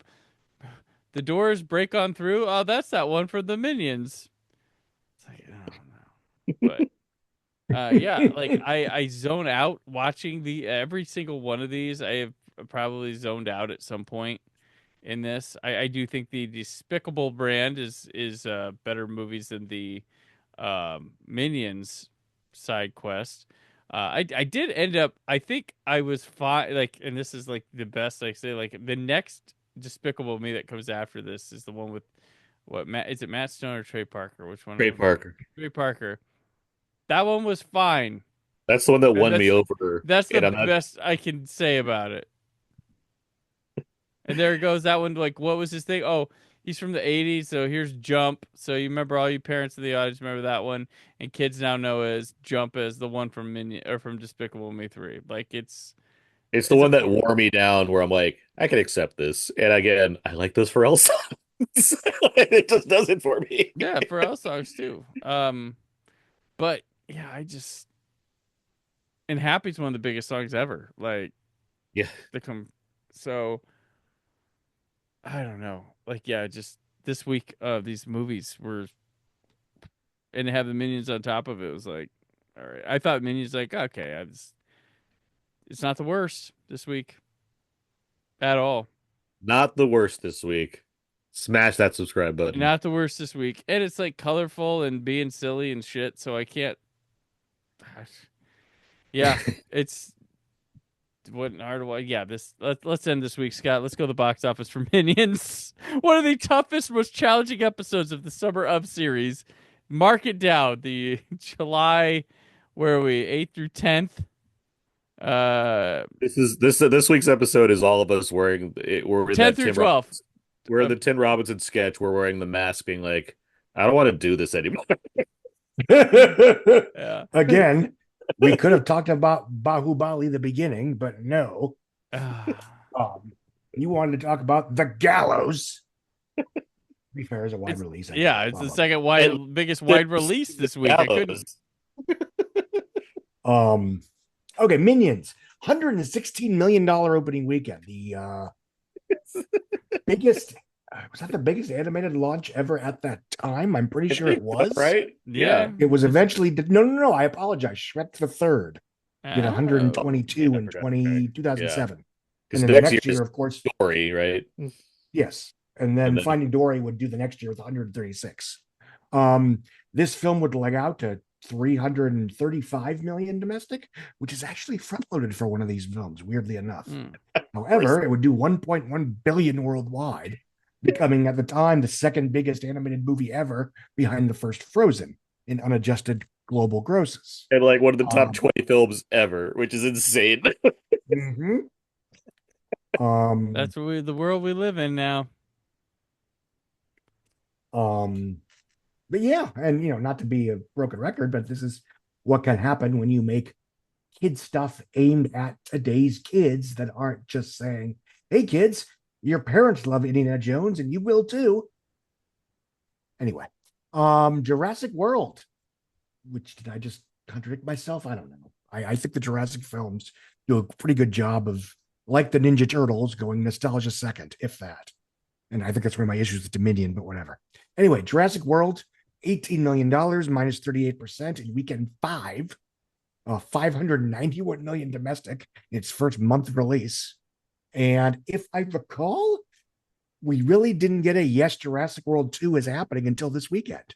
the doors break on through. Oh, that's that one for the Minions. It's like, I don't know, but yeah, like I zone out watching every single one of these. I have probably zoned out at some point in this. I do think the Despicable brand is better movies than the Minions side quest. I did end up. I think I was fine. Like, and this is like the best I say. Like the next Despicable Me that comes after this is the one with is it Matt Stone or Trey Parker? Which one? Trey Parker. Trey Parker. That one was fine. That's the one that won me over. That's the best I can say about it. And there goes that one. Like, what was his thing? Oh, he's from the 80s, so here's Jump. So you remember, all you parents of the audience remember that one, and kids now know as Jump as the one from from Despicable Me 3. Like, it's the one that wore me down, where I'm like, I can accept this. And again, I like those Pharrell songs. It just does it for me. Yeah, Pharrell songs too. But yeah, and Happy's one of the biggest songs ever. Like, yeah, so I don't know. Like, yeah, just this week of these movies were, and to have the Minions on top of it was like, all right. I thought Minions like, okay, it's not the worst this week at all. Not the worst this week. Smash that subscribe button. Not the worst this week. And it's like colorful and being silly and shit, so I can't. Yeah, it's wasn't hard to watch. Yeah, let's end this week, Scott. Let's go to the box office for Minions. One of the toughest, most challenging episodes of the Summer of series. Mark it down. The July, where are we? 8th through 10th. This week's episode is all of us wearing it. We're 10th through 12th. We're in the Tim Robinson sketch. We're wearing the mask, being like, I don't want to do this anymore. Yeah. Again, we could have talked about Bahubali the beginning, but no. You wanted to talk about the Gallows. To be fair, is a wide release. It's the second biggest wide release this week. I couldn't. Okay, Minions, $116 million opening weekend. The biggest. Was that the biggest animated launch ever at that time? I'm pretty sure it was. Right? Yeah. It was eventually. No. I apologize. Shrek the Third did 122 in 2007. And then the next year, of course, Dory, right? Yes. And then Finding Dory would do the next year with 136. This film would leg out to 335 million domestic, which is actually front-loaded for one of these films, weirdly enough. However, it would do 1.1 billion worldwide, becoming at the time the second biggest animated movie ever, behind the first Frozen in unadjusted global grosses. And like one of the top 20 films ever, which is insane. That's the world we live in now. But yeah, and not to be a broken record, but this is what can happen when you make kid stuff aimed at today's kids that aren't just saying, hey kids, your parents love Indiana Jones and you will too. Anyway, Jurassic World, which did I just contradict myself? I don't know. I think the Jurassic films do a pretty good job of, like the Ninja Turtles, going nostalgia second, if that. And I think that's one of my issues with Dominion, but whatever. Anyway, Jurassic World, $18 million, minus 38% in weekend 5. 591 million domestic in its first month release. And if I recall, we really didn't get a yes, Jurassic World 2 is happening until this weekend,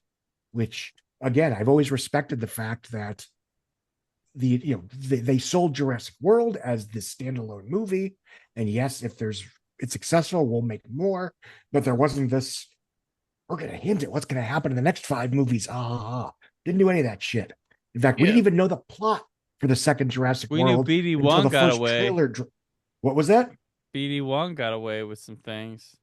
which, again, I've always respected the fact that they sold Jurassic World as this standalone movie. And yes, if it's successful, we'll make more. But there wasn't this, we're going to hint at what's going to happen in the next 5 movies. Didn't do any of that shit. In fact, we didn't even know the plot for the second Jurassic World. We knew BD Wong got away. What was that? BD Wong got away with some things.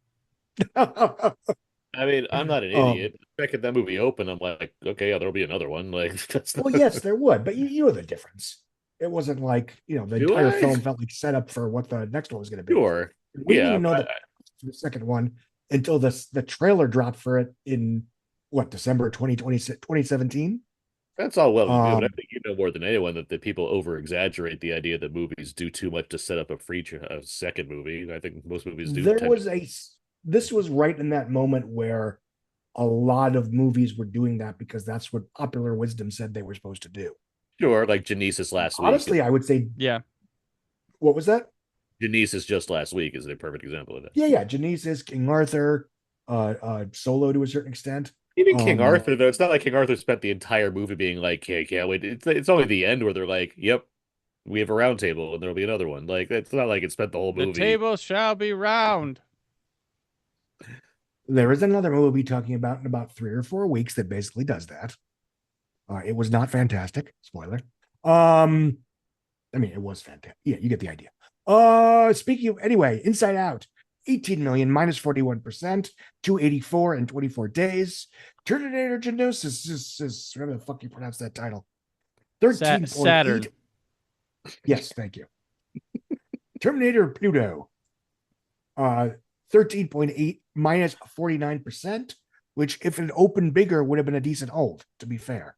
I mean, I'm not an idiot. The second that movie opened, I'm like, okay, yeah, there'll be another one. Like, that's Well, yes, there would, but you know the difference. It wasn't like, the Do entire I? film felt like set up for what the next one was going to be. Sure. We didn't Yeah, even know the second one until the trailer dropped for it in December 2017. that's all well and good. But I think you know more than anyone that the people over exaggerate the idea that movies do too much to set up a second movie. I think most movies do. This was right in that moment where a lot of movies were doing that because that's what popular wisdom said they were supposed to do. Sure, like Genesis last week. Honestly, I would say, yeah. What was that? Genesis just last week is a perfect example of that. Yeah. Genesis, King Arthur, Solo to a certain extent. Even King Arthur, though, it's not like King Arthur spent the entire movie being like, "Hey, can't wait." It's only the end where they're like, "Yep, we have a round table, and there'll be another one." Like, it's not like it spent the whole movie. The table shall be round. There is another movie we'll be talking about in about 3 or 4 weeks that basically does that. It was not fantastic. Spoiler. I mean, it was fantastic. Yeah, you get the idea. Speaking of, anyway, Inside Out, 18 million minus 41%, 284 in 24 days. Terminator Genesis is whatever the fuck you pronounce that title. 13.8. Saturn. Yes, thank you. Terminator Pluto. 13.8 minus 49%, which if it opened bigger would have been a decent hold, to be fair.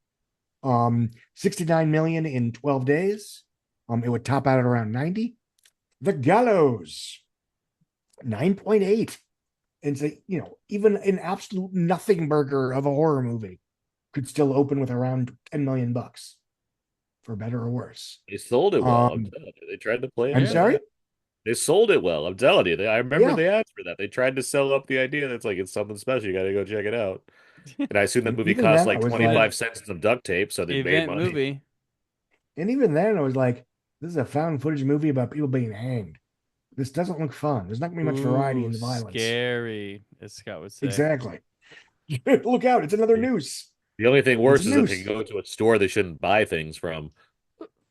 69 million in 12 days. It would top out at around 90. The Gallows, 9.8. And so, even an absolute nothing burger of a horror movie could still open with around $10 million, for better or worse. They sold it well. They tried to play it. I'm sorry? They sold it well. I'm telling you. I remember they asked for that. They tried to sell up the idea that's like, it's something special. You got to go check it out. And I assume that movie cost like 25 cents of duct tape, so they made money. Movie. And even then, I was like, this is a found footage movie about people being hanged. This doesn't look fun. There's not going to be much variety in the violence. Scary, as Scott would say. Exactly. Look out. It's another noose. The only thing worse is if you go to a store they shouldn't buy things from.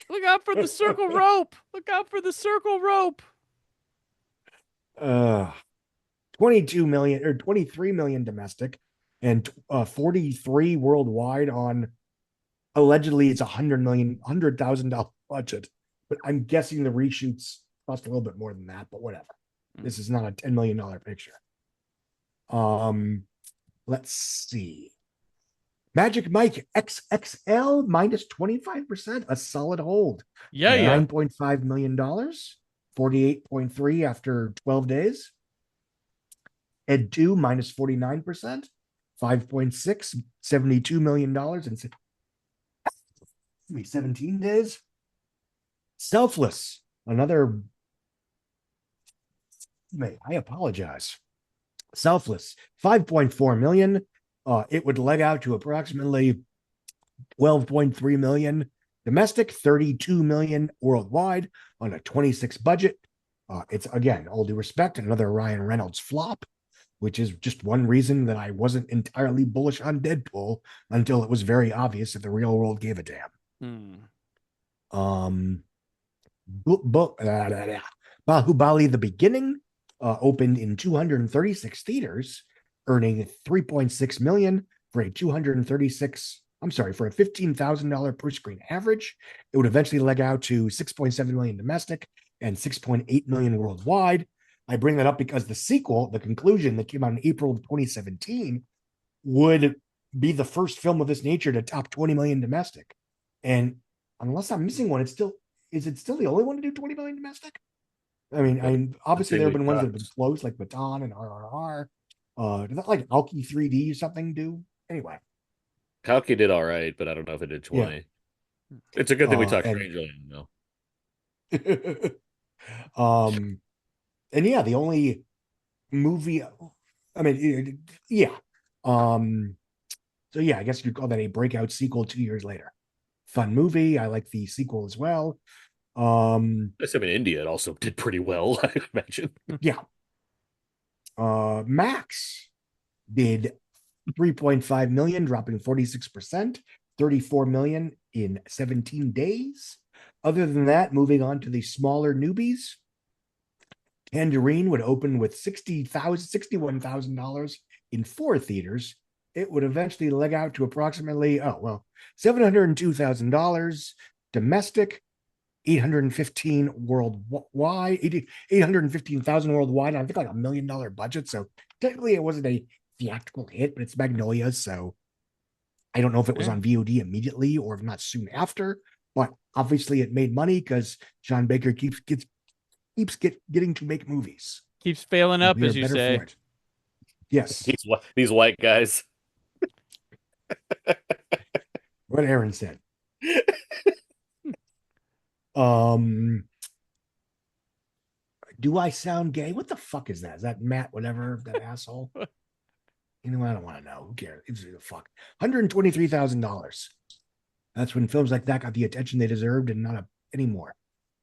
Look out for the circle rope. Look out for the circle rope. 22 million or 23 million domestic and 43 worldwide on allegedly it's $100,000 budget, but I'm guessing the reshoots cost a little bit more than that, but whatever. This is not a $10 million picture. Let's see. Magic Mike XXL minus 25%, a solid hold. $9.5 million, 48.3 after 12 days. Ed 2 minus 49%, 5.6, $72 million in 17 days. Selfless, another. I apologize. Selfless, 5.4 million. It would leg out to approximately 12.3 million domestic, 32 million worldwide on a 26 budget. It's, again, all due respect, another Ryan Reynolds flop, which is just one reason that I wasn't entirely bullish on Deadpool until it was very obvious that the real world gave a damn. Bahubali The Beginning opened in 236 theaters, earning 3.6 million for a $15,000 per screen average. It would eventually leg out to 6.7 million domestic and 6.8 million worldwide. I bring that up because the sequel, the conclusion that came out in April of 2017, would be the first film of this nature to top 20 million domestic. And unless I'm missing one, is it still the only one to do 20 million domestic? I mean, obviously there have been ones that have been close, like Baton and RRR. Did that like Alki 3D or something do? Anyway. Kalki did all right, but I don't know if it did 20. Yeah. It's a good thing we talked Strangerland, though. And yeah, the only movie, I mean, yeah. So yeah, I guess you could call that a breakout sequel 2 years later. Fun movie. I like the sequel as well. I mean, India, it also did pretty well, I imagine. Yeah. Max did 3.5 million, dropping 46%, 34 million in 17 days. Other than that, moving on to the smaller newbies, Tangerine would open with $61,000 in 4 theaters, it would eventually leg out to approximately, $702,000 domestic, 815 worldwide, 815,000 worldwide. I think like $1 million budget. So technically, it wasn't a theatrical hit, but it's Magnolia. So I don't know if it was on VOD immediately or if not soon after. But obviously, it made money because Sean Baker keeps getting to make movies. Keeps failing up, as you say. Yes, these white guys. What Aaron said. Do I sound gay? What the fuck is that? Is that Matt, whatever, that asshole? You know, I don't want to know. Who cares? It's a fuck. $123,000. That's when films like that got the attention they deserved and not anymore.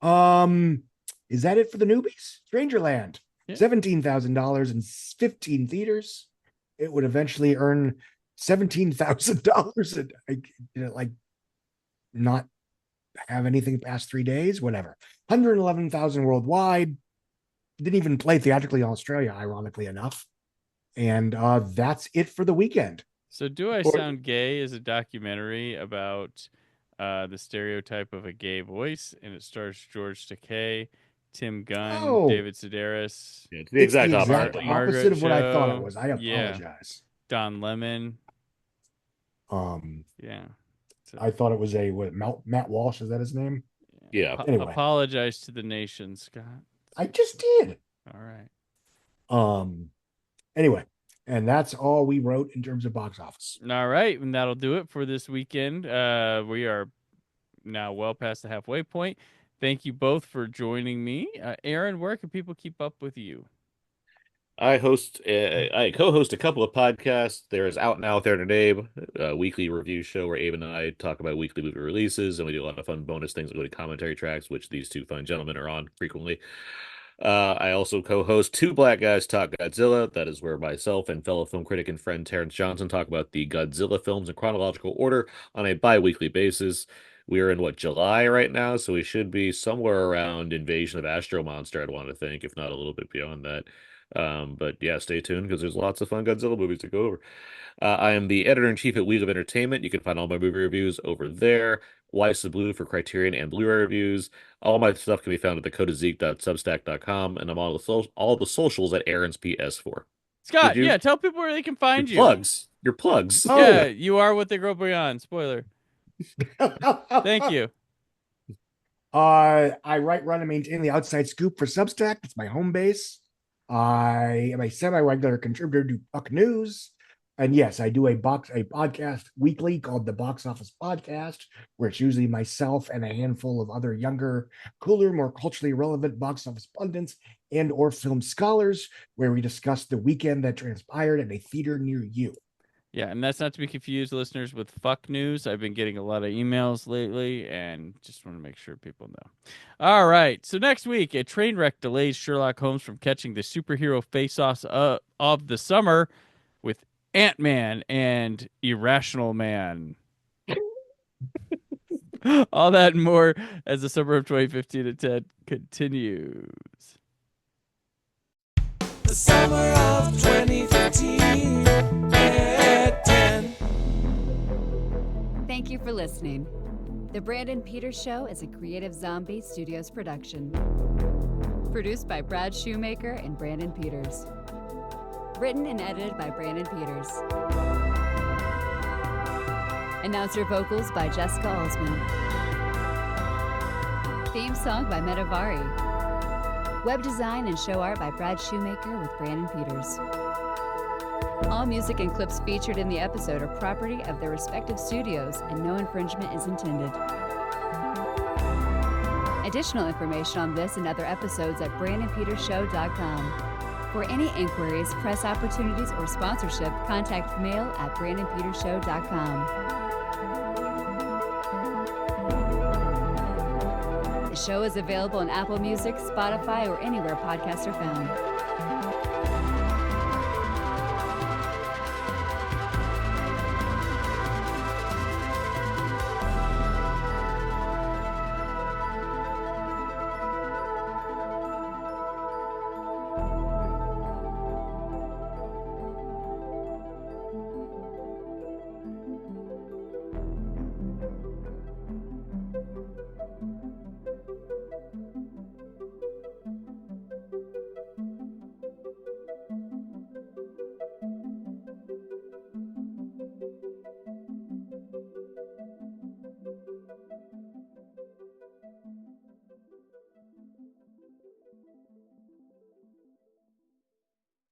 Is that it for the newbies? Strangerland. $17,000 in 15 theaters. It would eventually earn $17,000 and like not have anything past 3 days, whatever. 111,000 worldwide. Didn't even play theatrically in Australia, ironically enough. And that's it for the weekend. So Do I Sound Gay is a documentary about the stereotype of a gay voice, and it stars George Takei, Tim Gunn, David Sedaris. Yeah, it's the exact opposite of what I thought it was. I apologize. Don Lemon. Yeah. I thought it was Matt Walsh. Is that his name? Yeah. Anyway. Apologize to the nation, Scott. I just did. All right. Anyway, and that's all we wrote in terms of box office. All right, and that'll do it for this weekend. We are now well past the halfway point. Thank you both for joining me. Aaron, where can people keep up with you? I co-host a couple of podcasts. There is Out Now with Aaron and Abe, a weekly review show where Abe and I talk about weekly movie releases, and we do a lot of fun bonus things, including commentary tracks, which these two fine gentlemen are on frequently. I also co-host Two Black Guys Talk Godzilla. That is where myself and fellow film critic and friend Terrence Johnson talk about the Godzilla films in chronological order on a bi-weekly basis. We are in, July right now, so we should be somewhere around Invasion of Astro Monster, I'd want to think, if not a little bit beyond that. But yeah, stay tuned because there's lots of fun Godzilla movies to go over. I am the editor-in-chief at Wheel of Entertainment. You can find all my movie reviews over there. Wife's the Blue for Criterion and Blu-ray reviews. All my stuff can be found at thecodeofzeke.substack.com, and I'm on all the socials at Aaron's PS4. Scott, tell people where they can find you. Your plugs. Oh. Yeah, you are what they grow beyond. Spoiler. Thank you. I write, run, and maintain the Outside Scoop for Substack. It's my home base. I am a semi-regular contributor to Puck News. And yes, I do a podcast weekly called the Box Office Podcast, where it's usually myself and a handful of other younger, cooler, more culturally relevant box office pundits and or film scholars, where we discuss the weekend that transpired at a theater near you. Yeah, and that's not to be confused, listeners, with Fuck News. I've been getting a lot of emails lately, and just want to make sure people know. All right, so next week, a train wreck delays Sherlock Holmes from catching the superhero face-offs of the summer with Ant-Man and Irrational Man. All that and more as the summer of 2015 at 10 continues. The summer of 2015 at 10. Thank you for listening. The Brandon Peters Show is a Creative Zombie Studios production. Produced by Brad Shoemaker and Brandon Peters. Written and edited by Brandon Peters. Announcer vocals by Jessica Alsman. Theme song by Metavari. Web design and show art by Brad Shoemaker with Brandon Peters. All music and clips featured in the episode are property of their respective studios, and no infringement is intended. Additional information on this and other episodes at BrandonPetersShow.com. For any inquiries, press opportunities, or sponsorship, contact mail at BrandonPetersShow.com. The show is available on Apple Music, Spotify, or anywhere podcasts are found.